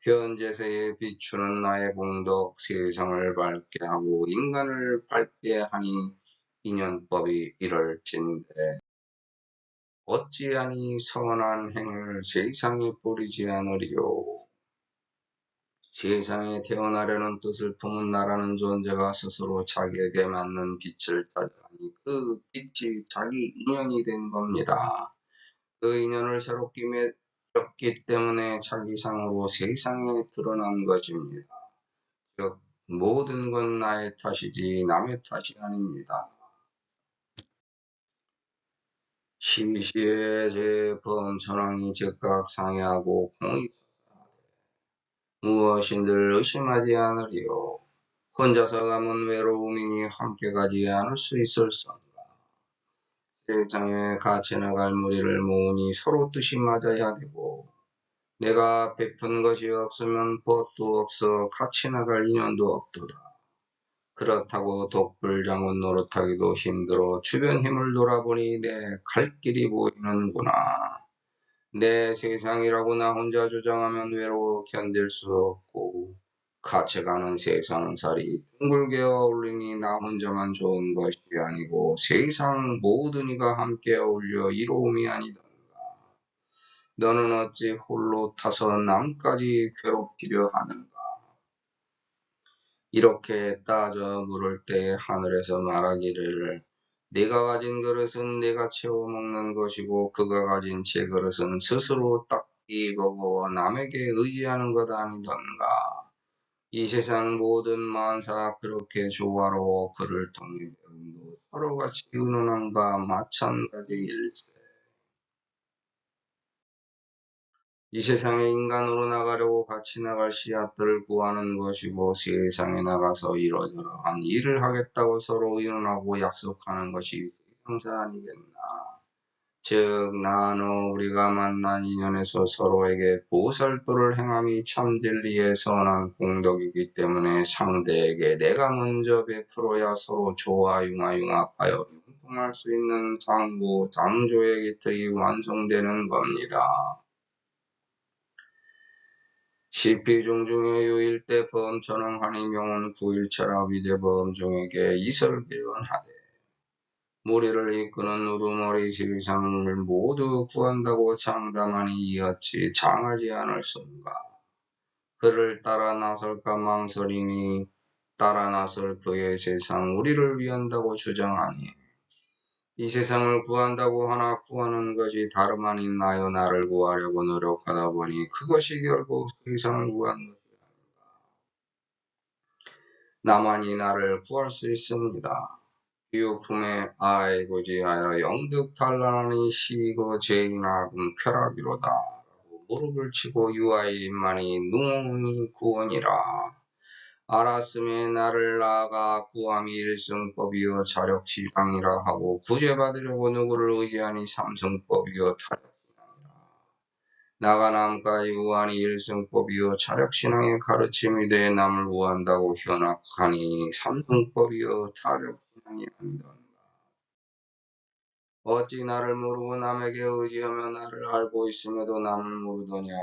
현재세에 비추는 나의 공덕 세상을 밝게 하고 인간을 밝게 하니 인연법이 이럴진대 어찌하니 선한 행을 세상에 뿌리지 않으리요. 세상에 태어나려는 뜻을 품은 나라는 존재가 스스로 자기에게 맞는 빛을 찾아가니 그 빛이 자기 인연이 된 겁니다. 그 인연을 새롭게 맺었기 때문에 자기상으로 세상에 드러난 것입니다. 즉 모든 건 나의 탓이지 남의 탓이 아닙니다. 시시에 제범천왕이 즉각 상해하고 공의 무엇인들 의심하지 않으리요. 혼자서 가면 외로움이니 함께 가지 않을 수 있을선가. 세상에 같이 나갈 무리를 모으니 서로 뜻이 맞아야 되고 내가 베푼 것이 없으면 법도 없어 같이 나갈 인연도 없도다. 그렇다고 독불장군 노릇하기도 힘들어 주변 힘을 돌아보니 내 갈 길이 보이는구나. 내 세상이라고 나 혼자 주장하면 외로워 견딜 수 없고 같이 가는 세상살이 둥글게 어울리니 나 혼자만 좋은 것이 아니고 세상 모든 이가 함께 어울려 이로움이 아니던가. 너는 어찌 홀로 타서 남까지 괴롭히려 하는가. 이렇게 따져 물을 때 하늘에서 말하기를 네가 가진 그릇은 네가 채워 먹는 것이고 그가 가진 제 그릇은 스스로 닦기 버거워 남에게 의지하는 것 아니던가. 이 세상 모든 만사 그렇게 조화로워 그를 통해 배움도 서로 같이 의논함과 마찬가지일세. 이 세상에 인간으로 나가려고 같이 나갈 씨앗들을 구하는 것이고 세상에 나가서 이러저러한 일을 하겠다고 서로 의논하고 약속하는 것이 세상사 아니겠나. 즉 나너 우리가 만난 인연에서 서로에게 보살도를 행함이 참 진리의 선한 공덕이기 때문에 상대에게 내가 먼저 베풀어야 서로 조화융합하여 융통할 수 있는 상부 장조의 기틀이 완성되는 겁니다. 시피중중의 유일대 범천왕하니 명은 9일차라 위대범중에게 이설배언하되 무리를 이끄는 우두머리 세상을 모두 구한다고 장담하니 이어치 장하지 않을순가. 그를 따라 나설까 망설이니 따라 나설 그의 세상 우리를 위한다고 주장하니 이 세상을 구한다고 하나 구하는 것이 다름 아닌 나여 나를 구하려고 노력하다 보니 그것이 결국 세상을 구한 것이 나만이 나를 구할 수 있습니다. 비유품에 아이고지하여 영득단란하니 시거 죄인하금 쾌락이로다 라고 무릎을 치고 유아일만이 능히 구원이라. 알았음에 나를 나아가 구함이 일승법이여 자력시랑이라 하고 구제받으려고 누구를 의지하니 삼승법이여 타력신앙이라. 나가 남까지 우하니 일승법이여 자력신앙의 가르침이 돼 남을 우한다고 현악하니 삼승법이여 타력신앙이 아니던가. 어찌 나를 모르고 남에게 의지하며 나를 알고 있음에도 남을 모르더냐.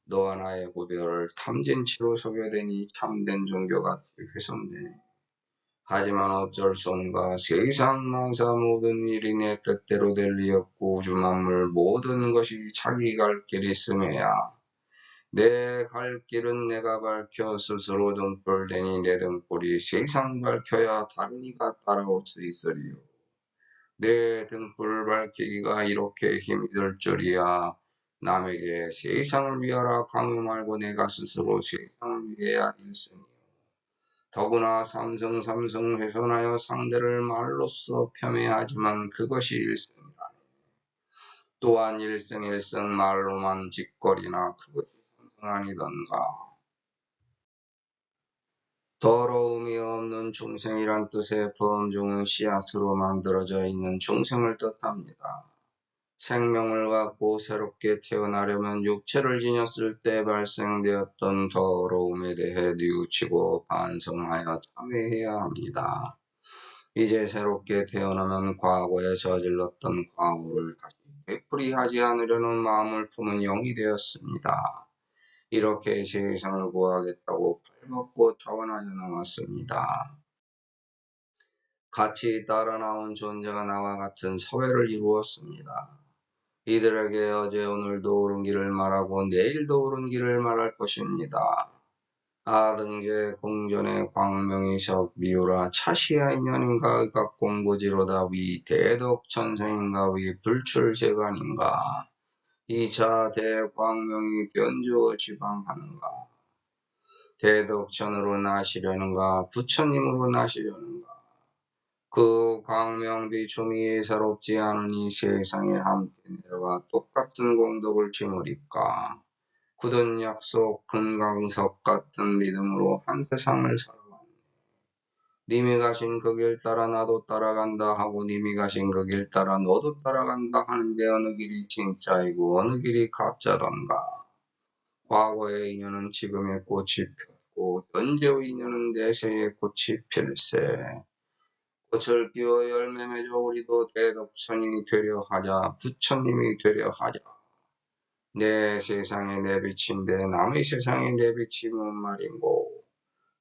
너와 나의 구별을 탐진치로 속여대니 참된 종교같이 훼손되네. 하지만 어쩔 수 없는가. 세상 만사 모든 일이 내 뜻대로 될 리 없고 우주 만물 모든 것이 자기 갈 길이 있음에야. 내 갈 길은 내가 밝혀 스스로 등불 되니 내 등불이 세상 밝혀야 다른 이가 따라올 수 있으리요. 내 등불 밝히기가 이렇게 힘이 들 줄이야. 남에게 세상을 위하라 강요 말고 내가 스스로 세상을 위해야 일생이요. 더구나 삼승 훼손하여 상대를 말로써 폄훼하지만 그것이 일생이라. 또한 일승 말로만 짓거리나 그것이 삼승 아니던가. 더러움이 없는 중생이란 뜻의 범중은 씨앗으로 만들어져 있는 중생을 뜻합니다. 생명을 갖고 새롭게 태어나려면 육체를 지녔을 때 발생되었던 더러움에 대해 뉘우치고 반성하여 참회해야 합니다. 이제 새롭게 태어나면 과거에 저질렀던 과오를 다시 되풀이하지 않으려는 마음을 품은 영이 되었습니다. 이렇게 세상을 구하겠다고 발벗고 자원하여 나왔습니다. 같이 따라 나온 존재가 나와 같은 사회를 이루었습니다. 이들에게 어제 오늘도 옳은 길을 말하고 내일도 옳은 길을 말할 것입니다. 아등제 궁전의 광명이석 미우라 차시야 인연인가 의각 공고지로다 위 대덕천생인가 위 불출재간인가 이차 대광명이 변주어 지방하는가 대덕천으로 나시려는가 부처님으로 나시려는가 그 광명비 춤이 예사롭지 않으니 세상에 함께 내려와 똑같은 공덕을 지으리까. 굳은 약속 금강석 같은 믿음으로 한 세상을 살아왔네. 님이 가신 그 길 따라 나도 따라간다 하고 님이 가신 그 길 따라 너도 따라간다 하는데 어느 길이 진짜이고 어느 길이 가짜던가. 과거의 인연은 지금의 꽃이 폈고 현재의 인연은 내세의 꽃이 필세. 꽃을 피워 열매 맺어 우리도 대덕천이 되려 하자 부처님이 되려 하자. 내 세상에 내 빛인데 남의 세상에 내 빛이 뭔 말인고.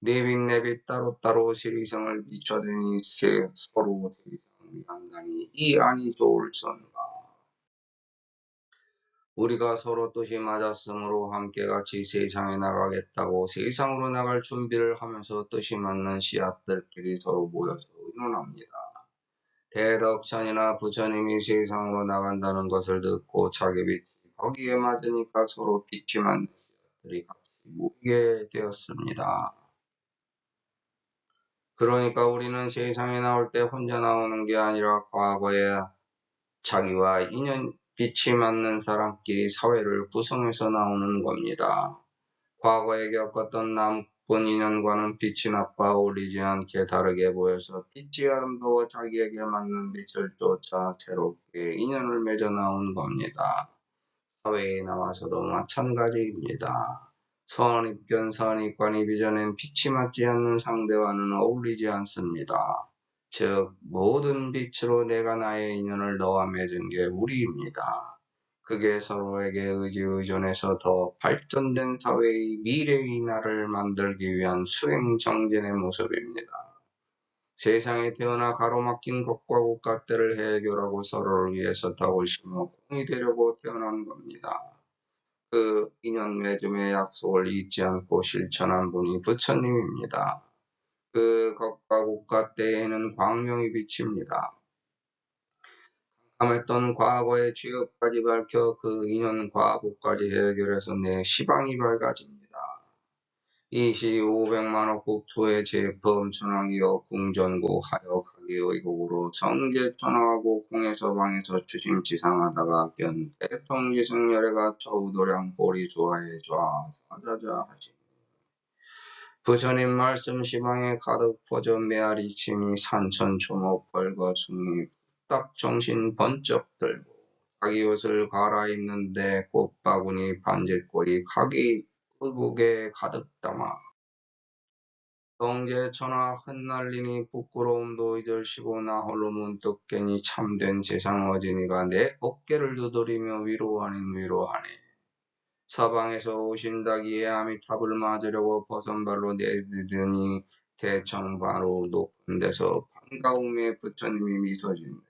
내 빛 내 빛 따로따로 세리성을 비춰대니 서로 세리성을 위한다니 이 안이 좋을선가. 우리가 서로 뜻이 맞았으므로 함께 같이 세상에 나가겠다고 세상으로 나갈 준비를 하면서 뜻이 맞는 씨앗들끼리 서로 모여서 의논합니다. 대덕천이나 부처님이 세상으로 나간다는 것을 듣고 자기 빛이 거기에 맞으니까 서로 빛이 맞는 씨앗들이 같이 모이게 되었습니다. 그러니까 우리는 세상에 나올 때 혼자 나오는 게 아니라 과거에 자기와 인연 빛이 맞는 사람끼리 사회를 구성해서 나오는 겁니다. 과거에 겪었던 나쁜 인연과는 빛이 나빠 어울리지 않게 다르게 보여서 빛이 아름다워 자기에게 맞는 빛을 쫓아 새롭게 인연을 맺어 나온 겁니다. 사회에 나와서도 마찬가지입니다. 선입견, 선입관이 빚어낸 빛이 맞지 않는 상대와는 어울리지 않습니다. 즉 모든 빛으로 내가 나의 인연을 너와 맺은 게 우리입니다. 그게 서로에게 의지의존해서 더 발전된 사회의 미래의 나를 만들기 위한 수행정진의 모습입니다. 세상에 태어나 가로막힌 것과 국가들을 해결하고 서로를 위해서 덕을 심어 공이 되려고 태어난 겁니다. 그 인연 맺음의 약속을 잊지 않고 실천한 분이 부처님입니다. 그 것과 국가 때에는 광명이 비칩니다. 깜깜했던 과거의 죄업까지 밝혀 그 인연과 복까지 해결해서 내 시방이 밝아집니다. 이 시 500만억 국토의 제범천왕이여 궁전고 하역하기 의곡으로 정제천왕하고 궁에서 방에서 추심지상하다가 변 대통지승열애가 처우도량 보리 주하에 좌 사자자 하시니 부처님 말씀 시방에 가득 퍼져 메아리 침이 산천초목 벌거숭이 딱 정신 번쩍 들고 자기 옷을 갈아입는데 꽃바구니 반짓꼬리 각이 의국에 가득 담아 정제천하 흩날리니 부끄러움도 잊으시고 나 홀로 문득 괜히 참된 세상 어진이가 내 어깨를 두드리며 위로 아닌 위로하네. 서방에서 오신다기에 아미탑을 맞으려고 버선발로 내디드니 대청 바로 높은 데서 반가움에 부처님이 미소진대.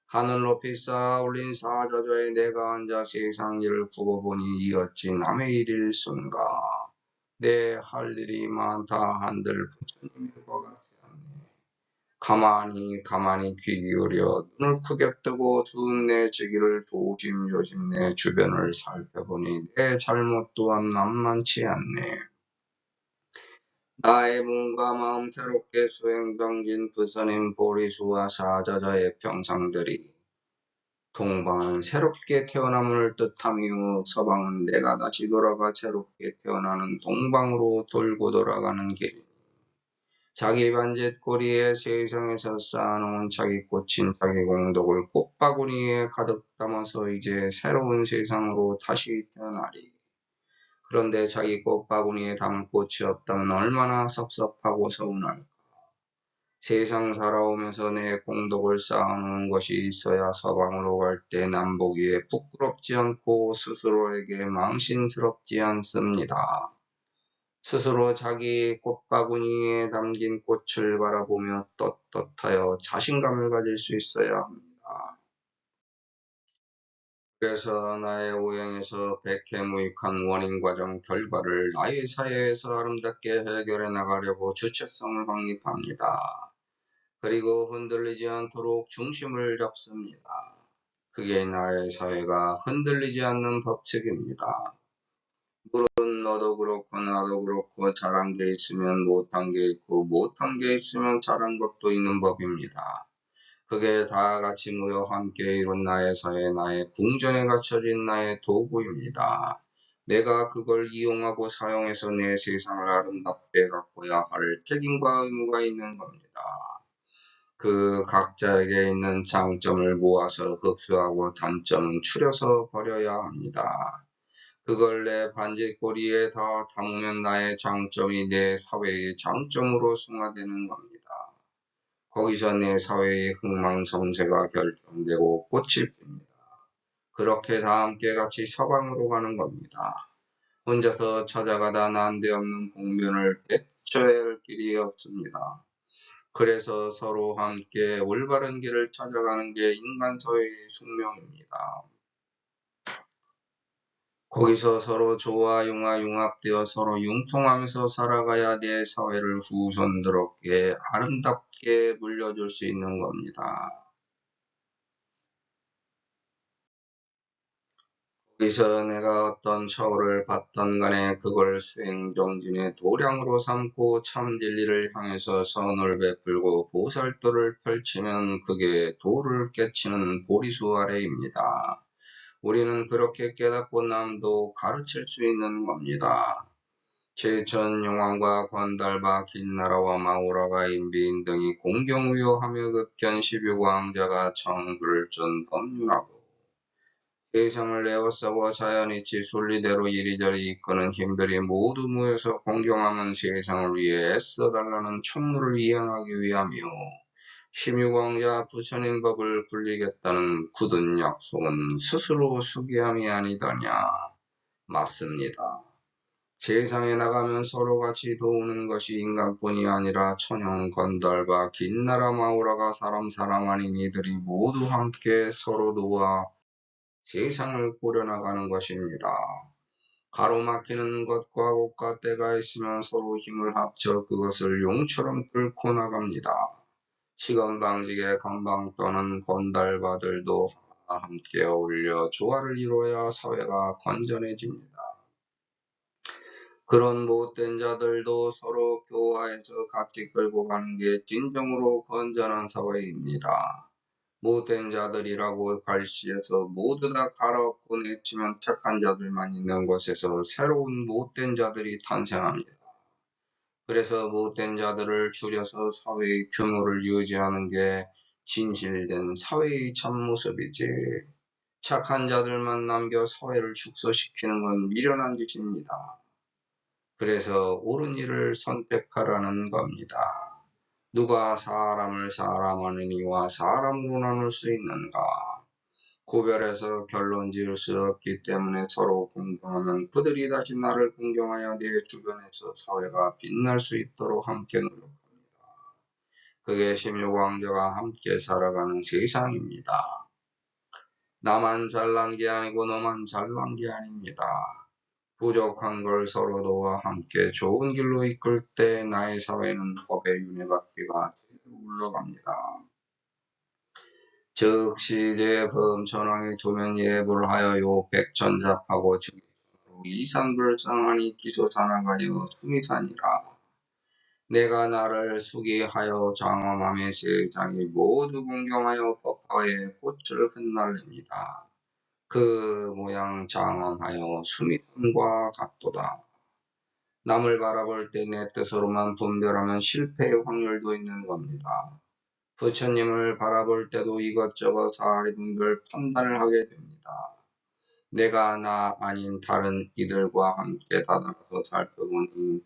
하늘 높이 쌓아 올린 사자좌에 내가 앉아 세상 일을 두고 보니 이 어찌 남의 일일순가. 내 할 일이 많다 한들 부처님일 것 같지 않네. 가만히 귀 기울여 눈을 크게 뜨고 두내 지기를 조심조심 내 주변을 살펴보니 내 잘못 또한 만만치 않네. 나의 몸과 마음 새롭게 수행정진 부처님 보리수와 사자자의 평상들이 동방은 새롭게 태어남을 뜻하며 서방은 내가 다시 돌아가 새롭게 태어나는 동방으로 돌고 돌아가는 길이니 자기 반딧고리에 세상에서 쌓아놓은 자기 꽂힌 자기 공덕을 꽃바구니에 가득 담아서 이제 새로운 세상으로 다시 태어나리. 그런데 자기 꽃바구니에 담을 꽃이 없다면 얼마나 섭섭하고 서운할까. 세상 살아오면서 내 공덕을 쌓아놓은 것이 있어야 서방으로 갈 때 남보기에 부끄럽지 않고 스스로에게 망신스럽지 않습니다. 스스로 자기 꽃바구니에 담긴 꽃을 바라보며 떳떳하여 자신감을 가질 수 있어야 합니다. 그래서 나의 오행에서 백해무익한 원인 과정 결과를 나의 사회에서 아름답게 해결해 나가려고 주체성을 확립합니다. 그리고 흔들리지 않도록 중심을 잡습니다. 그게 나의 사회가 흔들리지 않는 법칙입니다. 물은 너도 그렇고 나도 그렇고 잘한 게 있으면 못한 게 있고 못한 게 있으면 잘한 것도 있는 법입니다. 그게 다 같이 모여 함께 이룬 나의 사회, 나의 궁전에 갖춰진 나의 도구입니다. 내가 그걸 이용하고 사용해서 내 세상을 아름답게 가꿔야 할 책임과 의무가 있는 겁니다. 그 각자에게 있는 장점을 모아서 흡수하고 단점은 추려서 버려야 합니다. 그걸 내 반딧고리에 다 담으면 나의 장점이 내 사회의 장점으로 승화되는 겁니다. 거기서 내 사회의 흥망성쇠가 결정되고 꽃이 핍니다. 그렇게 다 함께 같이 서방으로 가는 겁니다. 혼자서 찾아가다 난데없는 봉변을 대처해야 할 길이 없습니다. 그래서 서로 함께 올바른 길을 찾아가는 게 인간 사회의 숙명입니다. 거기서 서로 조화, 융합되어 서로 융통하면서 살아가야 내 사회를 후손들에게 아름답게 물려줄 수 있는 겁니다. 거기서 내가 어떤 처우를 받던 간에 그걸 수행정진의 도량으로 삼고 참 진리를 향해서 선을 베풀고 보살도를 펼치면 그게 도를 깨치는 보리수 아래입니다. 우리는 그렇게 깨닫고 남도 가르칠 수 있는 겁니다. 제천 용왕과 건달바 긴나라와 마우라가 인비인 등이 공경우요하며 급견 12광자가 청불을 전 법륜하고 세상을 에워싸고 자연이치 순리대로 이리저리 이끄는 힘들이 모두 모여서 공경하는 세상을 위해 애써달라는 총무를 이행하기 위하며 심유광자 부처님 법을 굴리겠다는 굳은 약속은 스스로 수기함이 아니더냐. 맞습니다. 세상에 나가면 서로 같이 도우는 것이 인간뿐이 아니라 천형, 건달바, 긴나라, 마우라가 사람 아닌 이들이 모두 함께 서로 도와 세상을 꾸려나가는 것입니다. 가로막히는 것과 곳과 때가 있으면 서로 힘을 합쳐 그것을 용처럼 뚫고 나갑니다. 시건방지게 건방 떠는 건달바들도 함께 어울려 조화를 이루어야 사회가 건전해집니다. 그런 못된 자들도 서로 교화해서 같이 끌고 가는 게 진정으로 건전한 사회입니다. 못된 자들이라고 갈시해서 모두 다 갈아엎고 내치면 착한 자들만 있는 곳에서 새로운 못된 자들이 탄생합니다. 그래서 못된 자들을 줄여서 사회의 규모를 유지하는 게 진실된 사회의 참모습이지. 착한 자들만 남겨 사회를 축소시키는 건 미련한 짓입니다. 그래서 옳은 일을 선택하라는 겁니다. 누가 사람을 사람 아니니와 사람으로 나눌 수 있는가? 구별해서 결론 지을 수 없기 때문에 서로 공경하면 그들이 다시 나를 공경하여 내 주변에서 사회가 빛날 수 있도록 함께 노력합니다. 그게 16왕조가 함께 살아가는 세상입니다. 나만 잘난 게 아니고 너만 잘난 게 아닙니다. 부족한 걸 서로 도와 함께 좋은 길로 이끌 때 나의 사회는 법의 윤회받기가 흘러갑니다. 즉 시제 범천왕이 두면 예불 하여요 백천잡하고 즉으로 이산불상하니 기소산하가여 수미산이라. 내가 나를 수기하여 장엄함의 세상이 모두 공경하여 법화의 꽃을 흩날립니다. 그 모양 장엄하여 수미산과 같도다. 남을 바라볼 때 내 뜻으로만 분별하면 실패의 확률도 있는 겁니다. 부처님을 바라볼 때도 이것저것 사리 분별 판단을 하게 됩니다. 내가 나 아닌 다른 이들과 함께 다다라서 살펴보니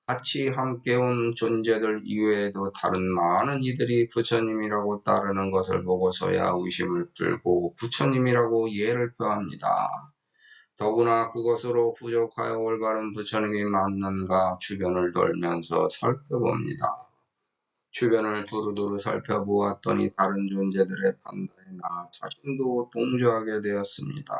같이 함께 온 존재들 이외에도 다른 많은 이들이 부처님이라고 따르는 것을 보고서야 의심을 풀고 부처님이라고 예를 표합니다. 더구나 그것으로 부족하여 올바른 부처님이 맞는가 주변을 돌면서 살펴봅니다. 주변을 두루두루 살펴보았더니 다른 존재들의 판단에 나 자신도 동조하게 되었습니다.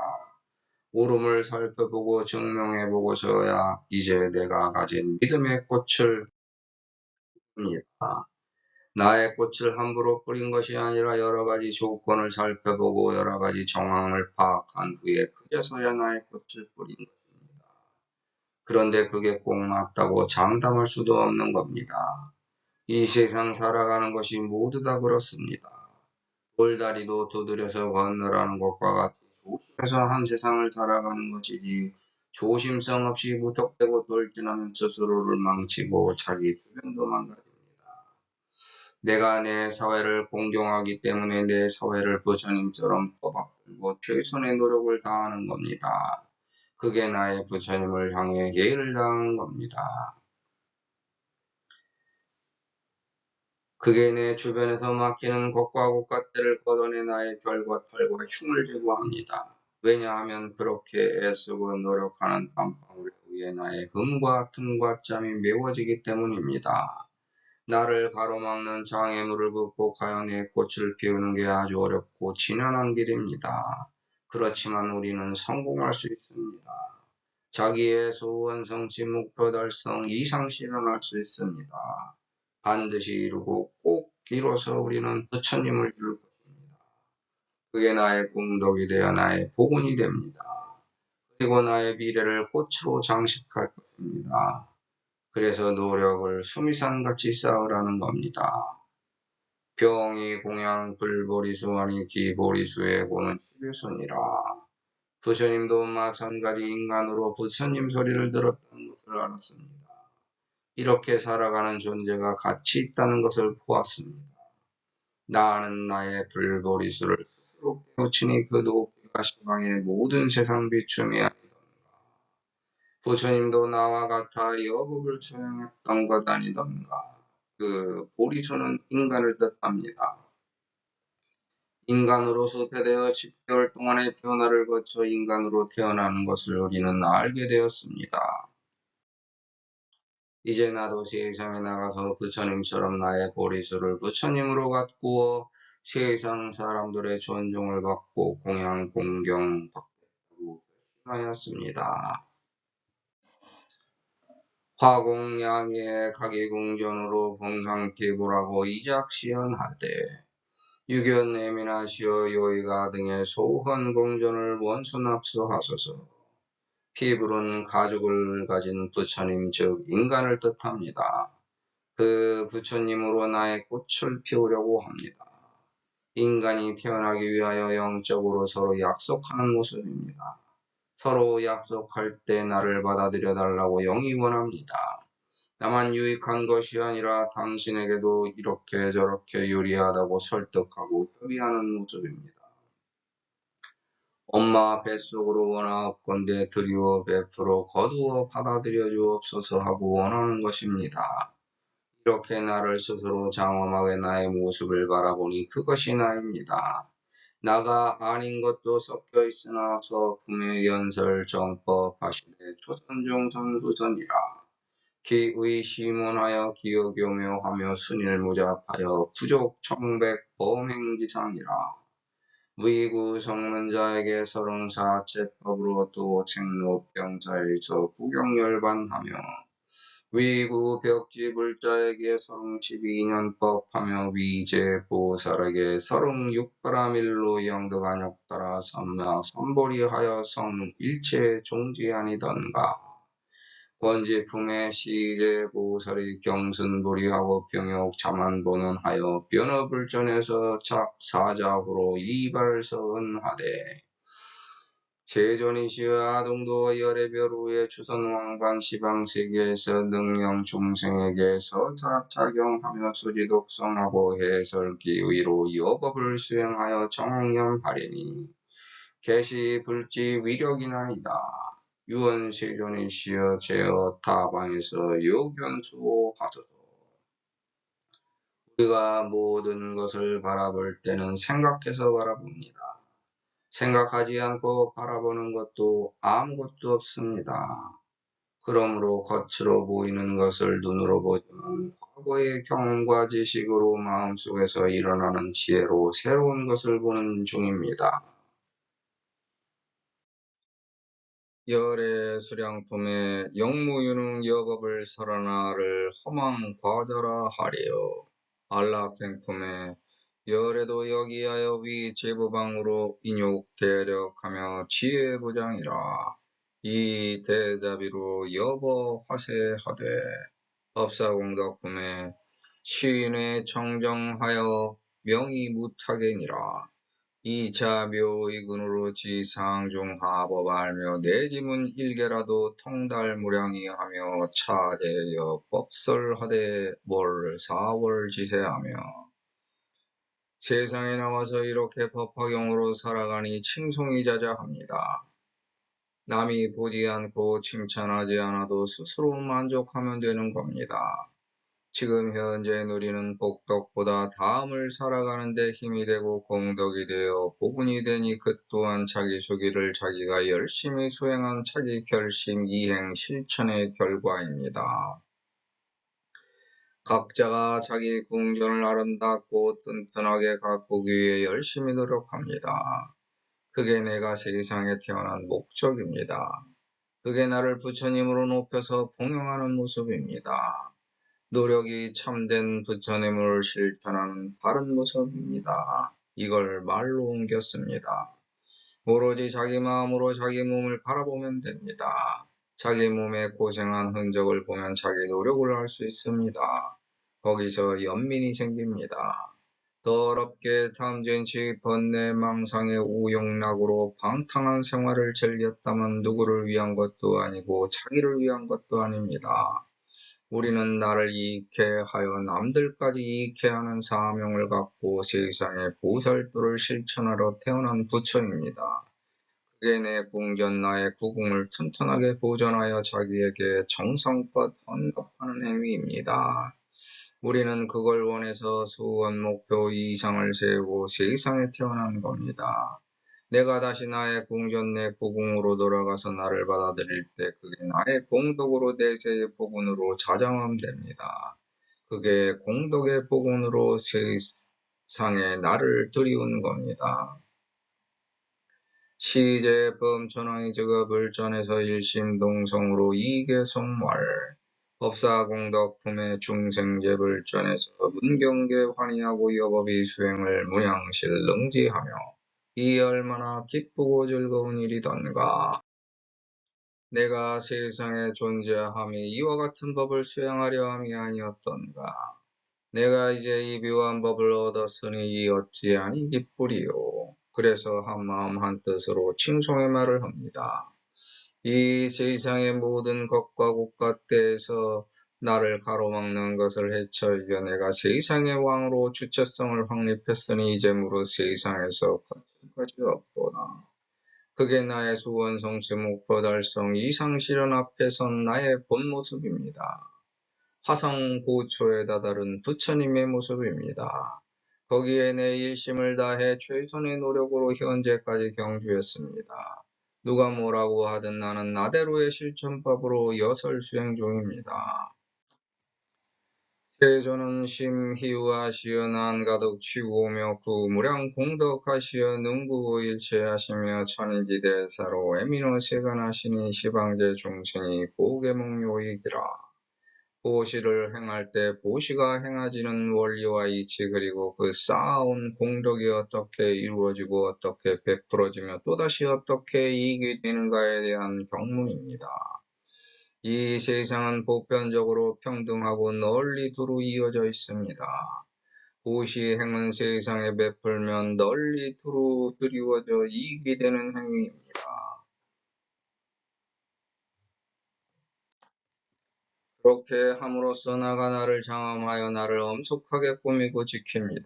오름을 살펴보고 증명해보고서야 이제 내가 가진 믿음의 꽃을 핍니다. 나의 꽃을 함부로 뿌린 것이 아니라 여러 가지 조건을 살펴보고 여러 가지 정황을 파악한 후에 그제서야 나의 꽃을 뿌린 것입니다. 그런데 그게 꼭 맞다고 장담할 수도 없는 겁니다. 이 세상 살아가는 것이 모두 다 그렇습니다. 돌다리도 두드려서 건너라는 것과 같이 조심해서 한 세상을 살아가는 것이지 조심성 없이 무턱대고 돌진하면 스스로를 망치고 자기 주변도 망가집니다. 내가 내 사회를 공경하기 때문에 내 사회를 부처님처럼 떠받들고 최선의 노력을 다하는 겁니다. 그게 나의 부처님을 향해 예를 다하는 겁니다. 그게 내 주변에서 맡기는 것과 곳갓대를 걷어내 나의 결과 탈과 흉을 제거합니다. 왜냐하면 그렇게 애쓰고 노력하는 땀방울에 의해 나의 흠과 틈과 짬이 메워지기 때문입니다. 나를 가로막는 장애물을 극복하여 내 꽃을 피우는 게 아주 어렵고 지난한 길입니다. 그렇지만 우리는 성공할 수 있습니다. 자기의 소원 성취 목표 달성 이상 실현할 수 있습니다. 반드시 이루고 꼭 이뤄서 우리는 부처님을 이룰 것입니다. 그게 나의功덕이 되어 나의 복운이 됩니다. 그리고 나의 미래를 꽃으로 장식할 것입니다. 그래서 노력을 수미산같이 쌓으라는 겁니다. 병이 공양 불보리수 아니 기보리수에 고는 11순이라. 부처님도 마찬가지 인간으로 부처님 소리를 들었다는 것을 알았습니다. 이렇게 살아가는 존재가 같이 있다는 것을 보았습니다. 나는 나의 불보리수를 스스로 깨우치니 그 높이가 시방의 모든 세상 비춤이 아니던가. 부처님도 나와 같아 여법을 수행했던 것 아니던가. 그 보리수는 인간을 뜻합니다. 인간으로서 태되어 10개월 동안의 변화를 거쳐 인간으로 태어나는 것을 우리는 알게 되었습니다. 이제 나도 세상에 나가서 부처님처럼 나의 보리수를 부처님으로 가꾸어 세상 사람들의 존중을 받고 공양 공경 받겠다고 결심하였습니다. 화공양의 가기궁전으로 봉상피부라고 이작시연하되 유견내민하시어 요의가 등의 소헌공전을 원수납수하소서. 피불은 가죽을 가진 부처님 즉 인간을 뜻합니다. 그 부처님으로 나의 꽃을 피우려고 합니다. 인간이 태어나기 위하여 영적으로 서로 약속하는 모습입니다. 서로 약속할 때 나를 받아들여 달라고 영이 원합니다. 나만 유익한 것이 아니라 당신에게도 이렇게 저렇게 유리하다고 설득하고 협의하는 모습입니다. 엄마 뱃속으로 원하옵건대 드리워 베풀어 거두어 받아들여 주옵소서 하고 원하는 것입니다. 이렇게 나를 스스로 장엄하게 나의 모습을 바라보니 그것이 나입니다. 나가 아닌 것도 섞여 있으나 서품의 연설 정법 하시되 조선중 전후선이라. 기의 시문하여 기여교묘하며 순일무잡하여 구족 청백 범행기상이라. 위구 성문자에게 서릉사체법으로 또 책록병자에서 구경열반하며 위구 벽지불자에게 서릉 12년법하며 위제보살에게 서릉 육바라밀로 영덕안역따라 선보리하여 성 일체 종지아니던가. 권지품의 시제보살이 경순불이하고 병역 자만본원하여 변업을전해서 사자후로 이발서은하되 제존이시여 아동도 열애별후에 주선왕반 시방세계에서 능령 중생에게서 작용하며 수지독성하고 해설기의로 여법을 수행하여 정연하리니 개시 불지 위력이나이다. 유언세존이시여 제어 타방에서 요견수호하소서. 우리가 모든 것을 바라볼 때는 생각해서 바라봅니다. 생각하지 않고 바라보는 것도 아무것도 없습니다. 그러므로 겉으로 보이는 것을 눈으로 보지만 과거의 경험과 지식으로 마음속에서 일어나는 지혜로 새로운 것을 보는 중입니다. 열의 수량품에 영무유능 여법을 설하나를 허망 과자라 하리요. 안락생품에 열에도 여기하여 위 제보방으로 인욕 대력하며 지혜부장이라. 이 대자비로 여보 화세하되 법사공덕품에 시인의 청정하여 명의 무타견이라. 이차 묘의군으로 지상중하법 알며 내지문 일개라도 통달무량이 하며 차제여 법설하되 월 사월지세하며 세상에 나와서 이렇게 법화경으로 살아가니 칭송이 자자합니다. 남이 보지 않고 칭찬하지 않아도 스스로 만족하면 되는 겁니다. 지금 현재 누리는 복덕보다 다음을 살아가는 데 힘이 되고 공덕이 되어 복운이 되니 그 또한 자기 수기를 자기가 열심히 수행한 자기 결심 이행 실천의 결과입니다. 각자가 자기 궁전을 아름답고 튼튼하게 가꾸기 위해 열심히 노력합니다. 그게 내가 세상에 태어난 목적입니다. 그게 나를 부처님으로 높여서 봉용하는 모습입니다. 노력이 참된 부처님을 실천하는 바른 모습입니다. 이걸 말로 옮겼습니다. 오로지 자기 마음으로 자기 몸을 바라보면 됩니다. 자기 몸에 고생한 흔적을 보면 자기 노력을 할 수 있습니다. 거기서 연민이 생깁니다. 더럽게 탐진치 번뇌 망상의 우욕락으로 방탕한 생활을 즐겼다면 누구를 위한 것도 아니고 자기를 위한 것도 아닙니다. 우리는 나를 이익해 하여 남들까지 이익해 하는 사명을 갖고 세상의 보살도를 실천하러 태어난 부처입니다. 그게 내 궁전 나의 구궁을 튼튼하게 보존하여 자기에게 정성껏 헌납하는 행위입니다. 우리는 그걸 원해서 소원 목표 이상을 세우고 세상에 태어난 겁니다. 내가 다시 나의 궁전 내 구궁으로 돌아가서 나를 받아들일 때 그게 나의 공덕으로 내세의 복운으로 자장하면 됩니다. 그게 공덕의 복운으로 세상에 나를 들이운 겁니다. 시제 범천왕이 즉업을 전해서 일심동성으로 이계송말 법사공덕품의 중생제불 전해서 문경계 환희하고 여법이 수행을 문양실 능지하며 이 얼마나 기쁘고 즐거운 일이던가. 내가 세상에 존재함이 이와 같은 법을 수행하려 함이 아니었던가. 내가 이제 이 묘한 법을 얻었으니 이 어찌 아니 기쁘리요. 그래서 한마음 한뜻으로 칭송의 말을 합니다. 이 세상의 모든 것과 곳간때에서 나를 가로막는 것을 헤쳐 이겨 내가 세상의 왕으로 주체성을 확립했으니 이제 무릇 세상에서 거칠 것이 없도다. 그게 나의 수원 성취 목표 달성 이상 실현 앞에 선 나의 본 모습입니다. 화성 고초에 다다른 부처님의 모습입니다. 거기에 내 일심을 다해 최선의 노력으로 현재까지 경주했습니다. 누가 뭐라고 하든 나는 나대로의 실천법으로 여설 수행 중입니다. 세존은 심희우하시어 난가득 치우오며 구무량 공덕하시어 능구일체하시며 천지대사로 에미노세간하시니 시방제 중생이 보계목요이기라. 보시를 행할 때 보시가 행하지는 원리와 이치 그리고 그 쌓아온 공덕이 어떻게 이루어지고 어떻게 베풀어지며 또다시 어떻게 이익이 되는가에 대한 경문입니다. 이 세상은 보편적으로 평등하고 널리 두루 이어져 있습니다. 보시 행은 세상에 베풀면 널리 두루 드리워져 이익이 되는 행위입니다. 그렇게 함으로써 나가 나를 장엄하여 나를 엄숙하게 꾸미고 지킵니다.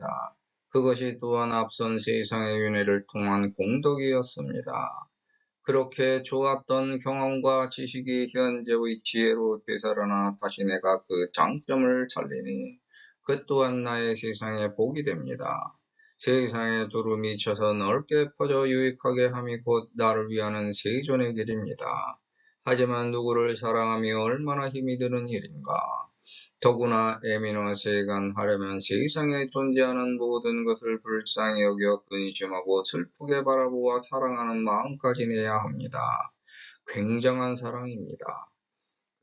그것이 또한 앞선 세상의 윤회를 통한 공덕이었습니다. 그렇게 좋았던 경험과 지식이 현재의 지혜로 되살아나 다시 내가 그 장점을 살리니 그 또한 나의 세상에 복이 됩니다. 세상에 두루 미쳐서 넓게 퍼져 유익하게 함이 곧 나를 위하는 세존의 길입니다. 하지만 누구를 사랑하며 얼마나 힘이 드는 일인가. 더구나 에미노세간 하려면 세상에 존재하는 모든 것을 불쌍히 여겨 근심하고 슬프게 바라보아 사랑하는 마음까지 내야 합니다. 굉장한 사랑입니다.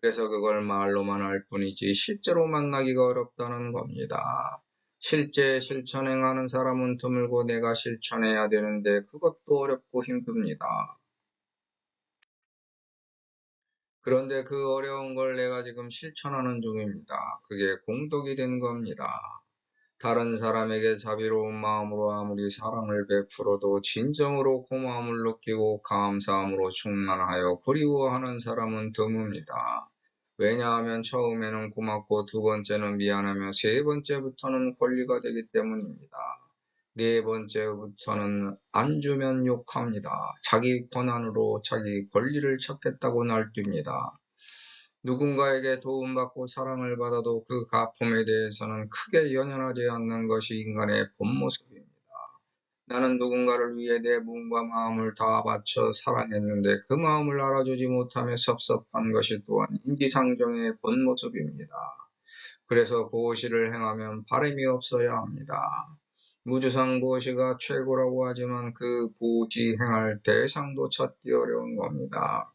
그래서 그걸 말로만 할 뿐이지 실제로 만나기가 어렵다는 겁니다. 실제 실천행하는 사람은 드물고 내가 실천해야 되는데 그것도 어렵고 힘듭니다. 그런데 그 어려운 걸 내가 지금 실천하는 중입니다. 그게 공덕이 된 겁니다. 다른 사람에게 자비로운 마음으로 아무리 사랑을 베풀어도 진정으로 고마움을 느끼고 감사함으로 충만하여 그리워하는 사람은 드뭅니다. 왜냐하면 처음에는 고맙고 두 번째는 미안하며 세 번째부터는 권리가 되기 때문입니다. 네 번째부터는 안 주면 욕합니다. 자기 권한으로 자기 권리를 찾겠다고 날뜁니다. 누군가에게 도움받고 사랑을 받아도 그 가품에 대해서는 크게 연연하지 않는 것이 인간의 본 모습입니다. 나는 누군가를 위해 내 몸과 마음을 다 바쳐 사랑했는데 그 마음을 알아주지 못하며 섭섭한 것이 또한 인지상정의 본 모습입니다. 그래서 보시를 행하면 바람이 없어야 합니다. 무주상 보시가 최고라고 하지만 그 보시 행할 대상도 찾기 어려운 겁니다.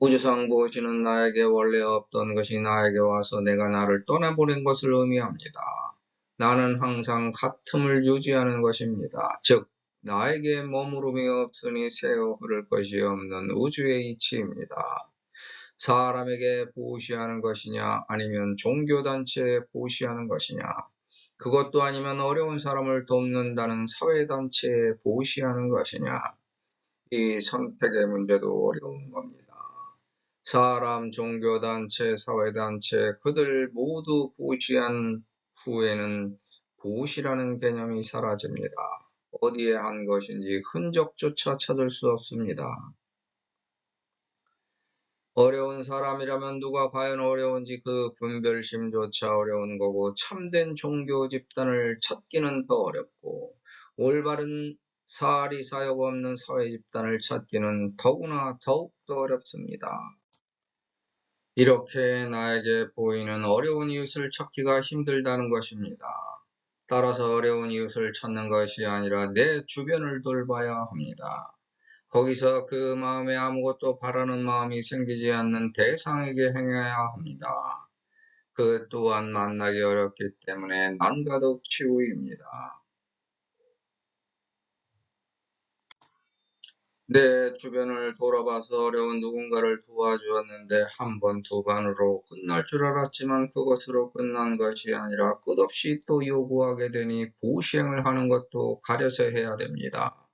무주상 보시는 나에게 원래 없던 것이 나에게 와서 내가 나를 떠나보낸 것을 의미합니다. 나는 항상 같음을 유지하는 것입니다. 즉 나에게 머무름이 없으니 새어 흐를 것이 없는 우주의 이치입니다. 사람에게 보시하는 것이냐 아니면 종교단체에 보시하는 것이냐, 그것도 아니면 어려운 사람을 돕는다는 사회단체에 보시하는 것이냐, 이 선택의 문제도 어려운 겁니다. 사람, 종교단체, 사회단체 그들 모두 보시한 후에는 보시라는 개념이 사라집니다. 어디에 한 것인지 흔적조차 찾을 수 없습니다. 어려운 사람이라면 누가 과연 어려운지 그 분별심조차 어려운 거고 참된 종교 집단을 찾기는 더 어렵고 올바른 사리 사역 없는 사회 집단을 찾기는 더구나 더욱더 어렵습니다. 이렇게 나에게 보이는 어려운 이웃을 찾기가 힘들다는 것입니다. 따라서 어려운 이웃을 찾는 것이 아니라 내 주변을 돌봐야 합니다. 거기서 그 마음에 아무것도 바라는 마음이 생기지 않는 대상에게 행해야 합니다. 그 또한 만나기 어렵기 때문에 난가득 치우입니다. 내 주변을 돌아봐서 어려운 누군가를 도와주었는데 한 번, 두 번으로 끝날 줄 알았지만 그것으로 끝난 것이 아니라 끝없이 또 요구하게 되니 보시행을 하는 것도 가려서 해야 됩니다.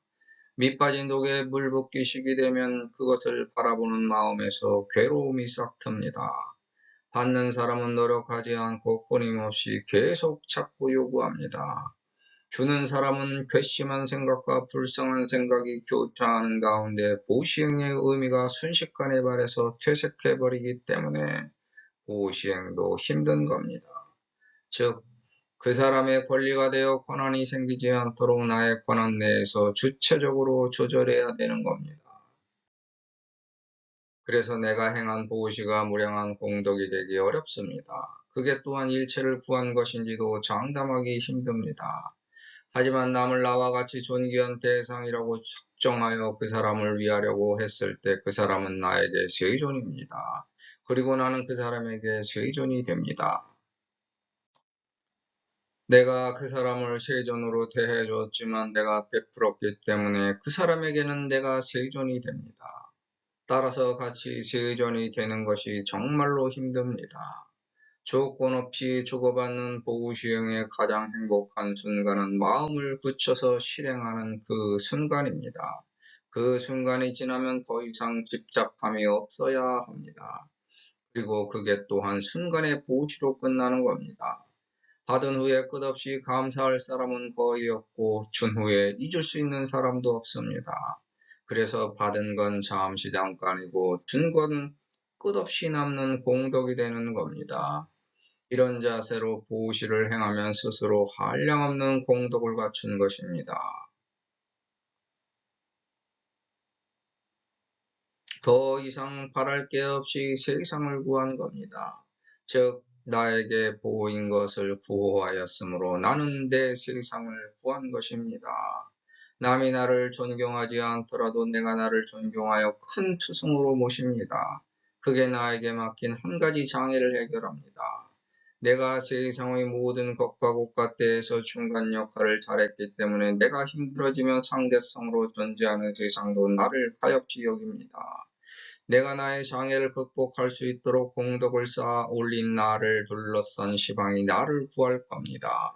밑빠진 독에 물 붓기 시기 되면 그것을 바라보는 마음에서 괴로움이 싹 틉니다. 받는 사람은 노력하지 않고 끊임없이 계속 찾고 요구합니다. 주는 사람은 괘씸한 생각과 불쌍한 생각이 교차하는 가운데 보시행의 의미가 순식간에 발해서 퇴색해버리기 때문에 보시행도 힘든 겁니다. 즉 그 사람의 권리가 되어 권한이 생기지 않도록 나의 권한 내에서 주체적으로 조절해야 되는 겁니다. 그래서 내가 행한 보시가 무량한 공덕이 되기 어렵습니다. 그게 또한 일체를 구한 것인지도 장담하기 힘듭니다. 하지만 남을 나와 같이 존귀한 대상이라고 적정하여 그 사람을 위하려고 했을 때 그 사람은 나에게 세존입니다. 그리고 나는 그 사람에게 세존이 됩니다. 내가 그 사람을 세존으로 대해 주었지만 내가 베풀었기 때문에 그 사람에게는 내가 세존이 됩니다. 따라서 같이 세존이 되는 것이 정말로 힘듭니다. 조건 없이 주고받는 보호 시행의 가장 행복한 순간은 마음을 굳혀서 실행하는 그 순간입니다. 그 순간이 지나면 더 이상 집착함이 없어야 합니다. 그리고 그게 또한 순간의 보시로 끝나는 겁니다. 받은 후에 끝없이 감사할 사람은 거의 없고 준 후에 잊을 수 있는 사람도 없습니다. 그래서 받은 건 잠시 잠깐이고 준 건 끝없이 남는 공덕이 되는 겁니다. 이런 자세로 보시를 행하면 스스로 한량없는 공덕을 갖춘 것입니다. 더 이상 바랄 게 없이 세상을 구한 겁니다. 즉 나에게 보인 것을 구호하였으므로 나는 내 세상을 구한 것입니다. 남이 나를 존경하지 않더라도 내가 나를 존경하여 큰 투승으로 모십니다. 그게 나에게 맡긴 한 가지 장애를 해결합니다. 내가 세상의 모든 것과 곳간때에서 중간 역할을 잘했기 때문에 내가 힘들어지면 상대성으로 존재하는 세상도 나를 가엾이 여깁니다. 내가 나의 장애를 극복할 수 있도록 공덕을 쌓아 올린 나를 둘러싼 시방이 나를 구할 겁니다.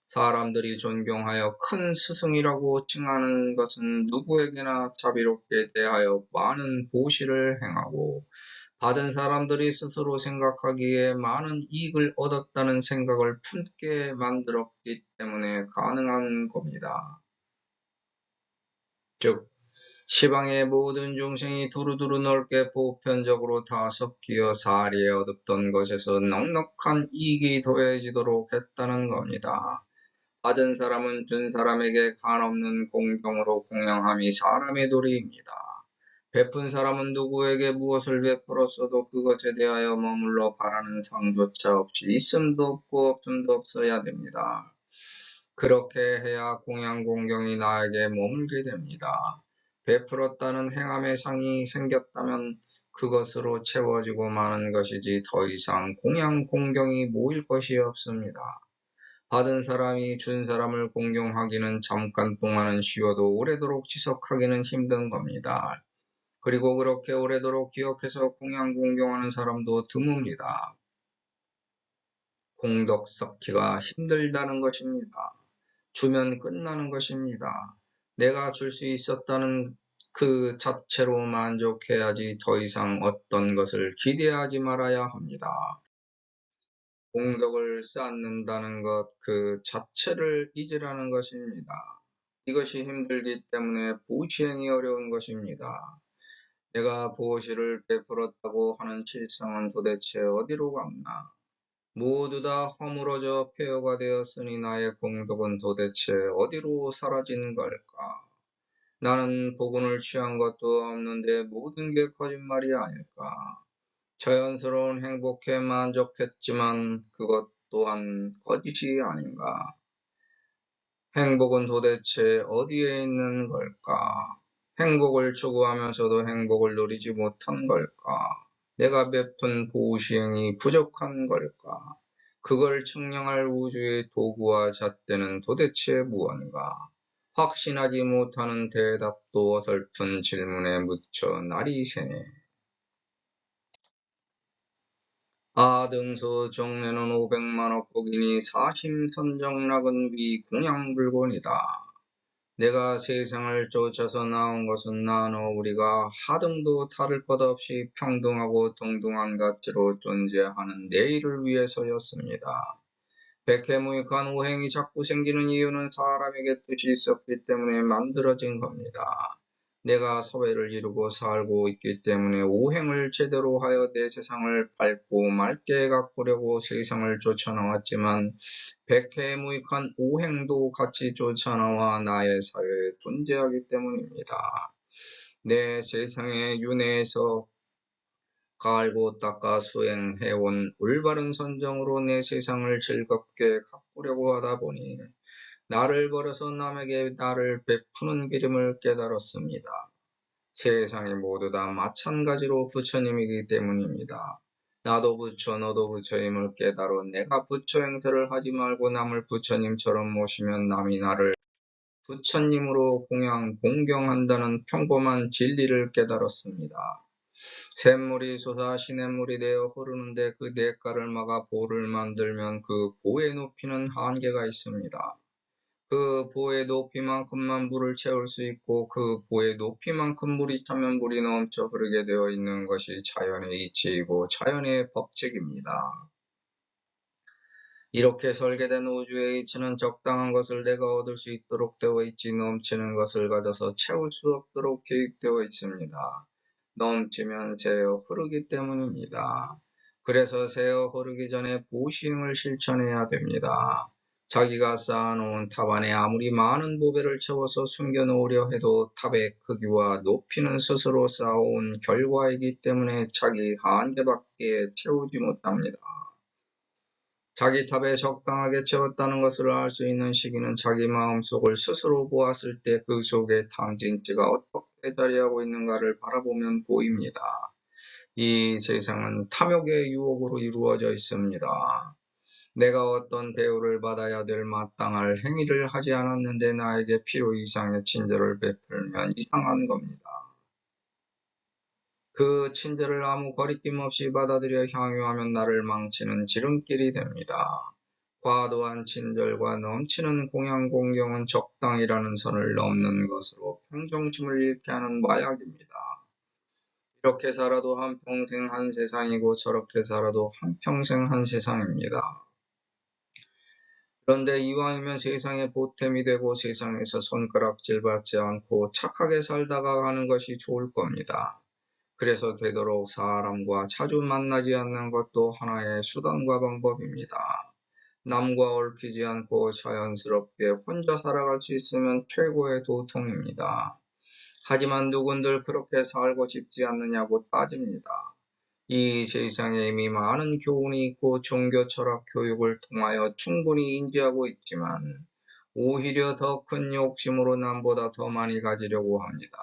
사람들이 존경하여 큰 스승이라고 칭하는 것은 누구에게나 자비롭게 대하여 많은 보시를 행하고 받은 사람들이 스스로 생각하기에 많은 이익을 얻었다는 생각을 품게 만들었기 때문에 가능한 겁니다. 즉 시방의 모든 중생이 두루두루 넓게 보편적으로 다 섞여 사리에 얻었던 것에서 넉넉한 이익이 더해지도록 했다는 겁니다. 받은 사람은 준 사람에게 간없는 공경으로 공양함이 사람의 도리입니다. 베푼 사람은 누구에게 무엇을 베풀었어도 그것에 대하여 머물러 바라는 상조차 없이 있음도 없고 없음도 없어야 됩니다. 그렇게 해야 공양 공경이 나에게 머물게 됩니다. 베풀었다는 행함의 상이 생겼다면 그것으로 채워지고 마는 것이지 더 이상 공양 공경이 모일 것이 없습니다. 받은 사람이 준 사람을 공경하기는 잠깐 동안은 쉬워도 오래도록 지속하기는 힘든 겁니다. 그리고 그렇게 오래도록 기억해서 공양 공경하는 사람도 드뭅니다. 공덕 쌓기가 힘들다는 것입니다. 주면 끝나는 것입니다. 내가 줄 수 있었다는 그 자체로 만족해야지 더 이상 어떤 것을 기대하지 말아야 합니다. 공덕을 쌓는다는 것 그 자체를 잊으라는 것입니다. 이것이 힘들기 때문에 보시행이 어려운 것입니다. 내가 보시를 베풀었다고 하는 실상은 도대체 어디로 갔나? 모두 다 허물어져 폐허가 되었으니 나의 공덕은 도대체 어디로 사라진 걸까? 나는 복운을 취한 것도 없는데 모든 게 거짓말이 아닐까? 자연스러운 행복에 만족했지만 그것 또한 거짓이 아닌가? 행복은 도대체 어디에 있는 걸까? 행복을 추구하면서도 행복을 누리지 못한 걸까? 내가 베푼 보시행이 부족한 걸까? 그걸 측량할 우주의 도구와 잣대는 도대체 무언가? 확신하지 못하는 대답도 어설픈 질문에 묻혀 날이 새네. 아등서 정례는 500만억 복이니 사심선정락은 비공양불곤이다. 내가 세상을 쫓아서 나온 것은 나너 우리가 하등도 다를 것 없이 평등하고 동등한 가치로 존재하는 내일을 위해서였습니다. 백해무익한 오행이 자꾸 생기는 이유는 사람에게 뜻이 있었기 때문에 만들어진 겁니다. 내가 사회를 이루고 살고 있기 때문에 오행을 제대로 하여 내 세상을 밝고 맑게 가꾸려고 세상을 쫓아나왔지만 백해무익한 오행도 같이 쫓아나와 나의 사회에 존재하기 때문입니다. 내 세상의 윤회에서 갈고 닦아 수행해온 올바른 선정으로 내 세상을 즐겁게 가꾸려고 하다 보니 나를 버려서 남에게 나를 베푸는 기름을 깨달았습니다. 세상이 모두 다 마찬가지로 부처님이기 때문입니다. 나도 부처 너도 부처임을 깨달아 내가 부처 행세를 하지 말고 남을 부처님처럼 모시면 남이 나를 부처님으로 공경한다는 평범한 진리를 깨달았습니다. 샘물이 솟아 시냇물이 되어 흐르는데 그 냇가를 막아 보를 만들면 그 보의 높이는 한계가 있습니다. 그 보의 높이만큼만 물을 채울 수 있고 그 보의 높이만큼 물이 차면 물이 넘쳐 흐르게 되어 있는 것이 자연의 이치이고 자연의 법칙입니다. 이렇게 설계된 우주의 이치는 적당한 것을 내가 얻을 수 있도록 되어 있지 넘치는 것을 가져서 채울 수 없도록 계획되어 있습니다. 넘치면 새어 흐르기 때문입니다. 그래서 새어 흐르기 전에 보시임을 실천해야 됩니다. 자기가 쌓아놓은 탑 안에 아무리 많은 보배를 채워서 숨겨놓으려 해도 탑의 크기와 높이는 스스로 쌓아온 결과이기 때문에 자기 한계밖에 채우지 못합니다. 자기 탑에 적당하게 채웠다는 것을 알 수 있는 시기는 자기 마음속을 스스로 보았을 때 그 속에 탐진치가 어떻게 자리하고 있는가를 바라보면 보입니다. 이 세상은 탐욕의 유혹으로 이루어져 있습니다. 내가 어떤 대우를 받아야 될 마땅할 행위를 하지 않았는데 나에게 필요 이상의 친절을 베풀면 이상한 겁니다. 그 친절을 아무 거리낌 없이 받아들여 향유하면 나를 망치는 지름길이 됩니다. 과도한 친절과 넘치는 공양공경은 적당이라는 선을 넘는 것으로 평정심을 잃게 하는 마약입니다. 이렇게 살아도 한평생 한 세상이고 저렇게 살아도 한평생 한 세상입니다. 그런데 이왕이면 세상에 보탬이 되고 세상에서 손가락질 받지 않고 착하게 살다가 가는 것이 좋을 겁니다. 그래서 되도록 사람과 자주 만나지 않는 것도 하나의 수단과 방법입니다. 남과 얽히지 않고 자연스럽게 혼자 살아갈 수 있으면 최고의 도통입니다. 하지만 누군들 그렇게 살고 싶지 않느냐고 따집니다. 이 세상에 이미 많은 교훈이 있고 종교 철학 교육을 통하여 충분히 인지하고 있지만 오히려 더 큰 욕심으로 남보다 더 많이 가지려고 합니다.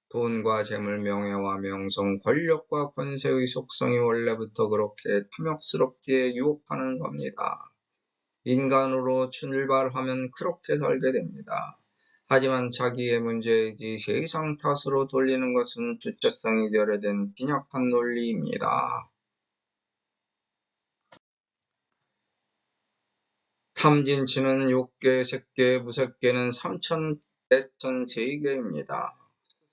돈과 재물, 명예와 명성, 권력과 권세의 속성이 원래부터 그렇게 탐욕스럽게 유혹하는 겁니다. 인간으로 출발하면 그렇게 살게 됩니다. 하지만 자기의 문제이지 세상 탓으로 돌리는 것은 주체성이 결여된 빈약한 논리입니다. 탐진치는 욕계, 색계, 무색계는 삼천, 대천, 세계입니다.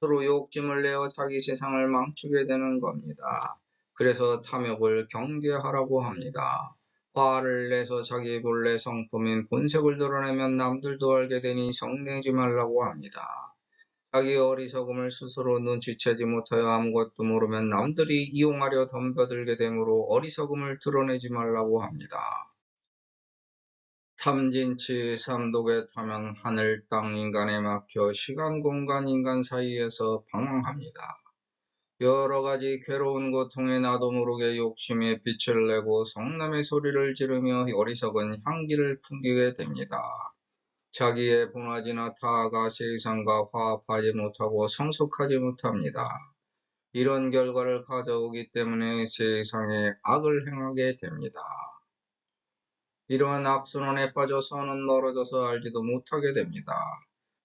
스스로 욕심을 내어 자기 세상을 망치게 되는 겁니다. 그래서 탐욕을 경계하라고 합니다. 화를 내서 자기 본래 성품인 본색을 드러내면 남들도 알게 되니 성내지 말라고 합니다. 자기 어리석음을 스스로 눈치채지 못하여 아무것도 모르면 남들이 이용하려 덤벼들게 되므로 어리석음을 드러내지 말라고 합니다. 탐진치 삼독에 타면 하늘, 땅, 인간에 막혀 시간, 공간, 인간 사이에서 방황합니다. 여러 가지 괴로운 고통에 나도 모르게 욕심에 빛을 내고 성남의 소리를 지르며 어리석은 향기를 풍기게 됩니다. 자기의 본화지나 타가 세상과 화합하지 못하고 성숙하지 못합니다. 이런 결과를 가져오기 때문에 세상에 악을 행하게 됩니다. 이러한 악순환에 빠져 선은 멀어져서 알지도 못하게 됩니다.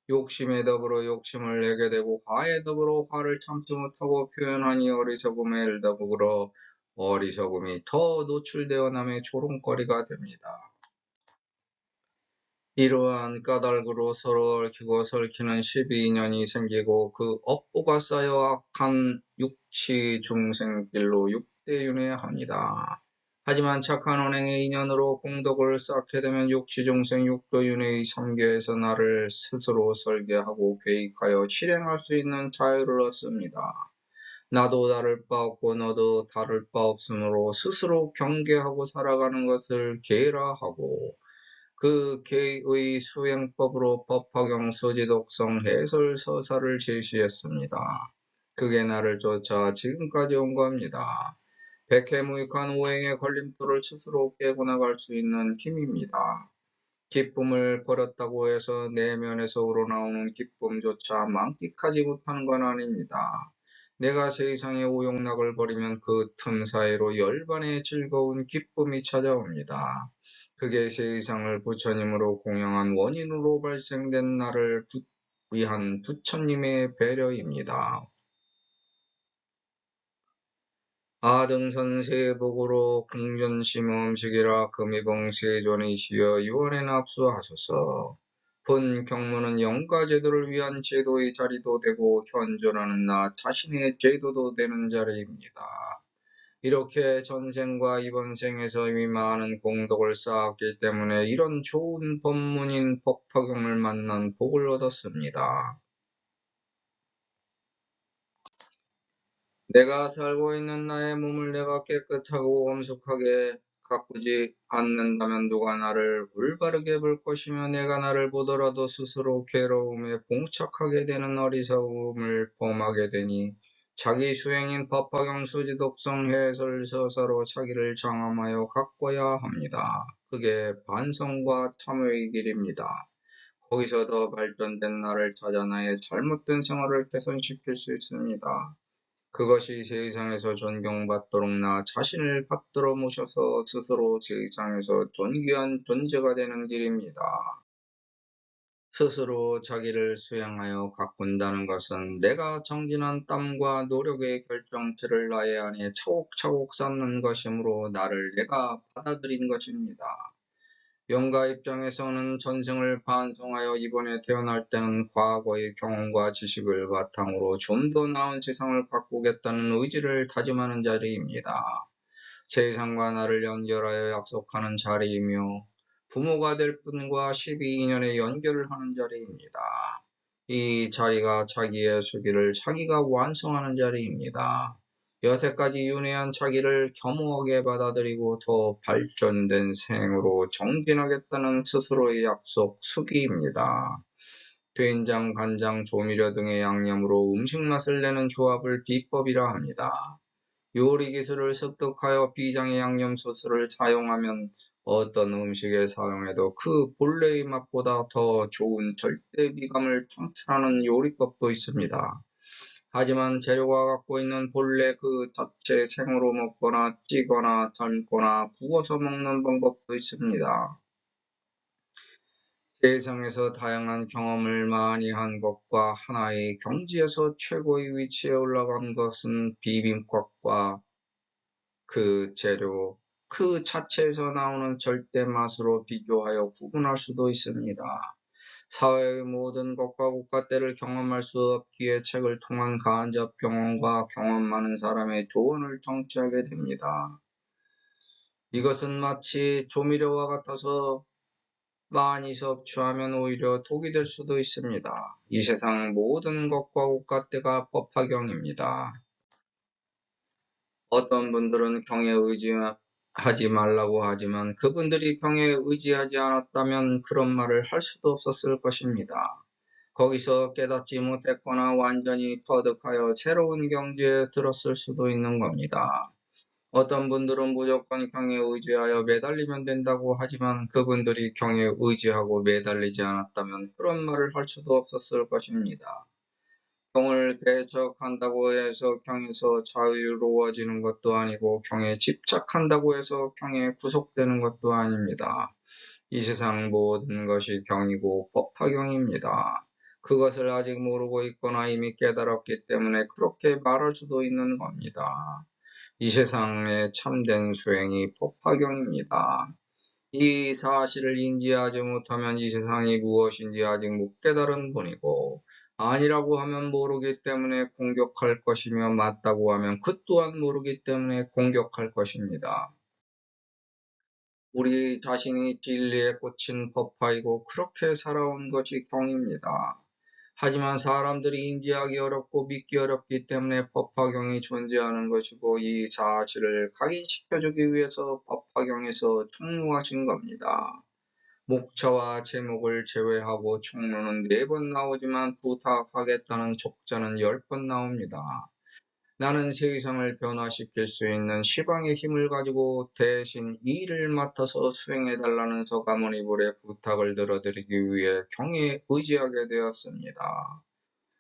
욕심에 더불어 욕심을 내게 되고 화에 더불어 화를 참지 못하고 표현하니 어리석음에 더불어 어리석음이 더 노출되어 남의 조롱거리가 됩니다. 이러한 까닭으로 서로 얽히고 설키는 12인연이 생기고 그 업보가 쌓여 악한 육치 중생길로 육대윤회합니다. 하지만 착한 언행의 인연으로 공덕을 쌓게 되면 육지중생 육도윤회의 삼계에서 나를 스스로 설계하고 계획하여 실행할 수 있는 자유를 얻습니다. 나도 다를 바 없고 너도 다를 바 없으므로 스스로 경계하고 살아가는 것을 계라하고 그 계의 수행법으로 법화경 수지독성 해설 서사를 제시했습니다. 그게 나를 쫓아 지금까지 온 겁니다. 백해무익한 오행의 걸림돌을 스스로 깨고 나갈 수 있는 힘입니다. 기쁨을 버렸다고 해서 내면에서 우러나오는 기쁨조차 만끽하지 못하는 건 아닙니다. 내가 세상의 오용락을 버리면 그 틈 사이로 열반의 즐거운 기쁨이 찾아옵니다. 그게 세상을 부처님으로 공양한 원인으로 발생된 나를 위한 부처님의 배려입니다. 아등선세복으로 궁전심음식이라 금이봉세존이시여 유언에 납수하소서. 본 경문은 영가제도를 위한 제도의 자리도 되고 현존하는 나 자신의 제도도 되는 자리입니다. 이렇게 전생과 이번 생에서 이미 많은 공덕을 쌓았기 때문에 이런 좋은 법문인 법화경을 만난 복을 얻었습니다. 내가 살고 있는 나의 몸을 내가 깨끗하고 엄숙하게 가꾸지 않는다면 누가 나를 올바르게 볼 것이며 내가 나를 보더라도 스스로 괴로움에 봉착하게 되는 어리석음을 범하게 되니 자기 수행인 법화경 수지독성 해설서사로 자기를 장엄하여 가꿔야 합니다. 그게 반성과 참회의 길입니다. 거기서 더 발전된 나를 찾아 나의 잘못된 생활을 개선시킬 수 있습니다. 그것이 세상에서 존경받도록 나 자신을 받들어 모셔서 스스로 세상에서 존귀한 존재가 되는 길입니다. 스스로 자기를 수양하여 가꾼다는 것은 내가 정진한 땀과 노력의 결정체를 나의 안에 차곡차곡 쌓는 것이므로 나를 내가 받아들인 것입니다. 영가 입장에서는 전생을 반성하여 이번에 태어날 때는 과거의 경험과 지식을 바탕으로 좀 더 나은 세상을 가꾸겠다는 의지를 다짐하는 자리입니다. 세상과 나를 연결하여 약속하는 자리이며 부모가 될 분과 12인연의 연결을 하는 자리입니다. 이 자리가 자기의 수기를 자기가 완성하는 자리입니다. 여태까지 윤회한 자기를 겸허하게 받아들이고 더 발전된 생으로 정진하겠다는 스스로의 약속 수기입니다. 된장, 간장, 조미료 등의 양념으로 음식 맛을 내는 조합을 비법이라 합니다. 요리 기술을 습득하여 비장의 양념 소스를 사용하면 어떤 음식에 사용해도 그 본래의 맛보다 더 좋은 절대 미감을 창출하는 요리법도 있습니다. 하지만 재료가 갖고 있는 본래 그 자체 생으로 먹거나 찌거나 삶거나 구워서 먹는 방법도 있습니다. 세상에서 다양한 경험을 많이 한 것과 하나의 경지에서 최고의 위치에 올라간 것은 비빔밥과 그 재료, 그 자체에서 나오는 절대 맛으로 비교하여 구분할 수도 있습니다. 사회의 모든 것과 국가때를 경험할 수 없기에 책을 통한 간접 경험과 경험 많은 사람의 조언을 청취하게 됩니다. 이것은 마치 조미료와 같아서 많이 섭취하면 오히려 독이 될 수도 있습니다. 이 세상 모든 것과 국가때가 법화경입니다. 어떤 분들은 경에 의지하지 말라고 하지만 그분들이 경에 의지하지 않았다면 그런 말을 할 수도 없었을 것입니다. 거기서 깨닫지 못했거나 완전히 터득하여 새로운 경지에 들었을 수도 있는 겁니다. 어떤 분들은 무조건 경에 의지하여 매달리면 된다고 하지만 그분들이 경에 의지하고 매달리지 않았다면 그런 말을 할 수도 없었을 것입니다. 경을 배척한다고 해서 경에서 자유로워지는 것도 아니고 경에 집착한다고 해서 경에 구속되는 것도 아닙니다. 이 세상 모든 것이 경이고 법화경입니다. 그것을 아직 모르고 있거나 이미 깨달았기 때문에 그렇게 말할 수도 있는 겁니다. 이 세상의 참된 수행이 법화경입니다. 이 사실을 인지하지 못하면 이 세상이 무엇인지 아직 못 깨달은 분이고 아니라고 하면 모르기 때문에 공격할 것이며 맞다고 하면 그 또한 모르기 때문에 공격할 것입니다. 우리 자신이 진리에 꽂힌 법화이고 그렇게 살아온 것이 경입니다. 하지만 사람들이 인지하기 어렵고 믿기 어렵기 때문에 법화경이 존재하는 것이고 이 사실을 각인시켜주기 위해서 법화경에서 총루하신 겁니다. 목차와 제목을 제외하고 총루는 4번 나오지만 부탁하겠다는 족자는 10번 나옵니다. 나는 세상을 변화시킬 수 있는 시방의 힘을 가지고 대신 이 일을 맡아서 수행해달라는 서가모니불의 부탁을 들어드리기 위해 경에 의지하게 되었습니다.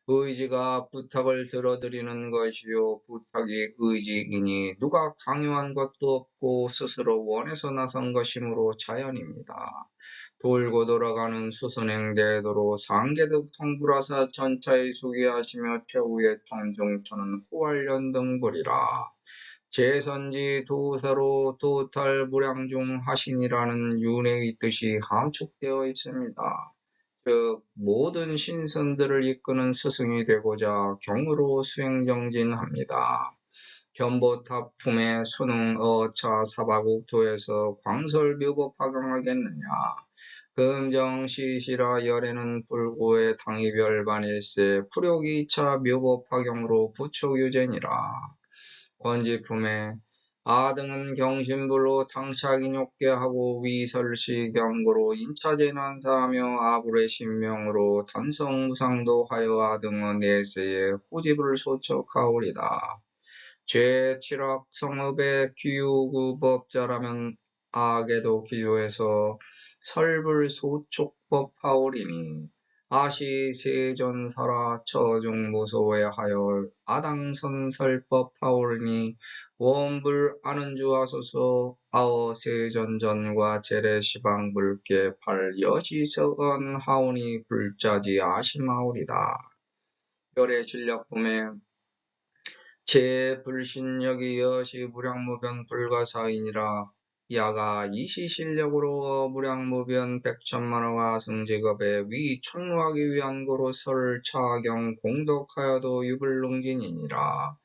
의지가 부탁을 들어드리는 것이요 부탁이 의지이니 누가 강요한 것도 없고 스스로 원해서 나선 것이므로 자연입니다. 돌고 돌아가는 수선행대도로 상계득 성불하사 전차의 수기하시며 최후의 청중천은 호활연등불이라. 제선지 도사로 도탈무량중 하신이라는 윤회의 뜻이 함축되어 있습니다. 즉 모든 신선들을 이끄는 스승이 되고자 경으로 수행정진합니다. 견보탑품의 수능 어차 사바국토에서 광설묘법 파경하겠느냐. 금정시시라 열에는 불구의 당이별반일세 풀욕이 2차 묘법 파경으로 부처유제니라. 권지품에 아등은 경신불로 당착이 높게 하고 위설시 경고로 인차제난사하며 아불의 신명으로 단성무상도 하여 아등은 내세에 호집을 소척하오리다. 죄치락 성읍의 규구법자라면 악에도 기조해서 설불소촉법하오리니 아시세전사라 처중무소에 하여 아당선설법하오리니 원불 아는주 하소서 아어세전전과 제례시방불께 발여시석언 하오니 불자지 아심하오리다. 열의 실력품에 제 불신력이 여시 무량무변 불가사인이라. 야가 이시실력으로 무량무변 백천만화와 승직업에 위총루하기 위한 고로 설차경 공덕하여도 유불능진이니라.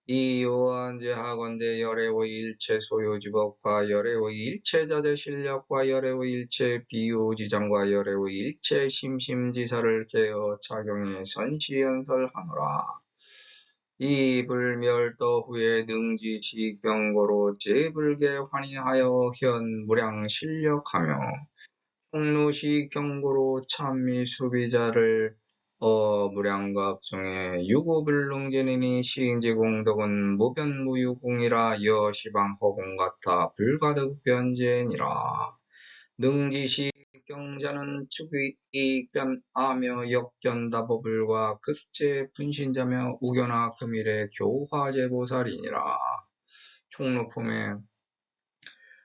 이 요한제하건대 열애의 일체 소요지법과 열애의 일체 자제실력과 열애의 일체 비유지장과 열애의 일체 심심지사를 개어 차경에 선시연설하노라. 이 불멸도 후에 능지시경고로 제불계 환희하여 현무량 실력하며 총루시경고로 참미수비자를 무량갑중에 유고불능진이니 시인지공덕은 무변무유공이라 여시방허공같아 불가득변제니라. 능지시경자는 축의견아며 역견다보불과 급제 분신자며 우견아 금일의 교화제보살이니라. 총루품에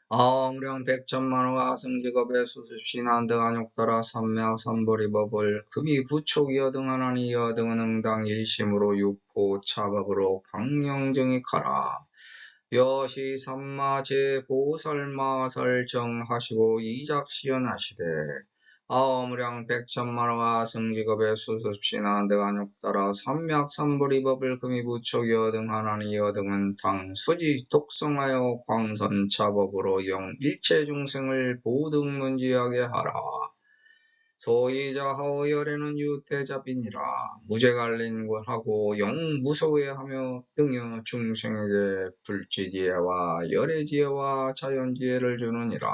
아무량 백천만화와 승직업의 수습신안 등한욕따라 삼매학 삼보리법을 금이 부촉이여 등하나니 여등은 응당 일심으로 육포 차법으로 광령정이 가라. 여시 삼마제 보살마설정하시고 이작시연하시되 아무량 백천만화와 승직업의 수습신안 등한욕따라 삼매학 삼보리법을 금이 부촉이여 등하나니 여등은 당 수지 독성하여 광선차법으로 영 일체 중생을 보등문지하게 하라. 소이자하오 열에는 유태자비니라. 무죄관린하고 영무소외하며 등여 중생에게 불지지혜와 열애지혜와 자연지혜를 주느니라.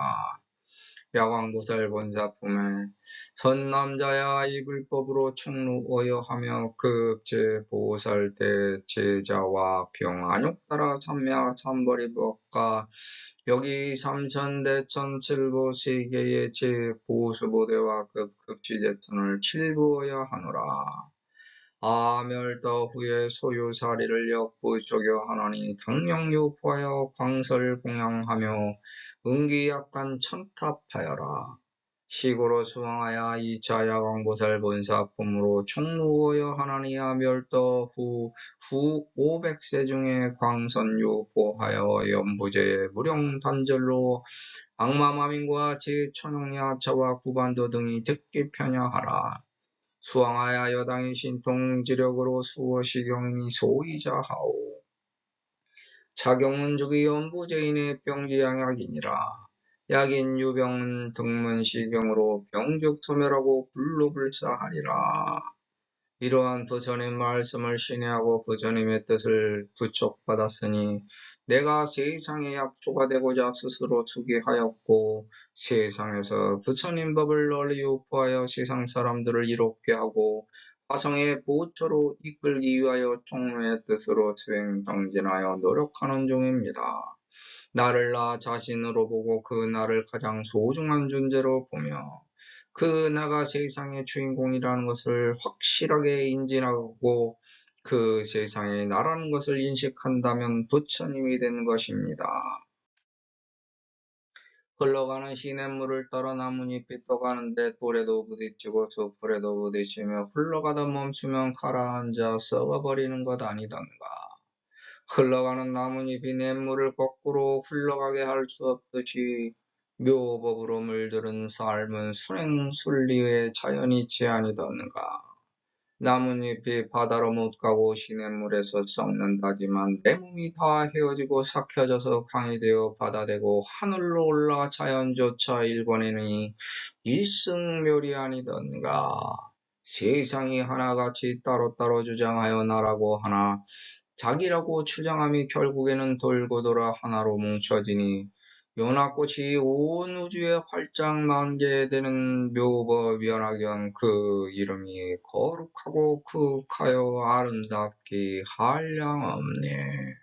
야광보살 본사품에 선남자야 이 불법으로 총루어여하며 급제 보살대 제자와 병안욕따라 삼야 삼벌이법과 여기 삼천대천 칠보세계의 제보수보대와 급급지제천을 칠부어야 하노라. 아멸도 후에 소유사리를 역부족여 하나니 당령유포하여 광설공양하며 은기약간 천탑하여라. 시고로 수왕하여 2차 야광보살 본사품으로 총루어여 하나니 아멸도 후 500세 중에 광선유포하여 연부제의 무령단절로 악마마민과 제천홍야차와 구반도 등이 듣기 편야하라. 수왕하야 여당의 신통지력으로 수어시경이 소이자하오. 자경은 주기 연부제인의 병지양약이니라. 약인 유병은 등문시경으로 병적 소멸하고 불로 불사하리라. 이러한 부처님 말씀을 신뢰하고 부처님의 뜻을 부촉받았으니 내가 세상의 약조가 되고자 스스로 수기하였고 세상에서 부처님 법을 널리 유포하여 세상 사람들을 이롭게 하고 화성의 보초로 이끌기 위하여 총무의 뜻으로 수행정진하여 노력하는 중입니다. 나를 나 자신으로 보고 그 나를 가장 소중한 존재로 보며 그 나가 세상의 주인공이라는 것을 확실하게 인지하고 그 세상의 나라는 것을 인식한다면 부처님이 된 것입니다. 흘러가는 시냇물을 따라 나뭇잎이 떠가는데 돌에도 부딪히고 숲풀에도 부딪히며 흘러가다 멈추면 가라앉아 썩어버리는 것 아니던가. 흘러가는 나뭇잎이 냇물을 거꾸로 흘러가게 할 수 없듯이 묘법으로 물들은 삶은 순행순리의 자연이치 아니던가. 나뭇잎이 바다로 못 가고 시냇물에서 썩는다지만 내 몸이 다 헤어지고 삭혀져서 강이 되어 바다 되고 하늘로 올라 자연조차 일궈내니 일승묘리 아니던가. 세상이 하나같이 따로따로 주장하여 나라고 하나 자기라고 주장함이 결국에는 돌고 돌아 하나로 뭉쳐지니 연화꽃이 온 우주에 활짝 만개되는 묘법연화경 그 이름이 거룩하고 극하여 아름답기 한량없네.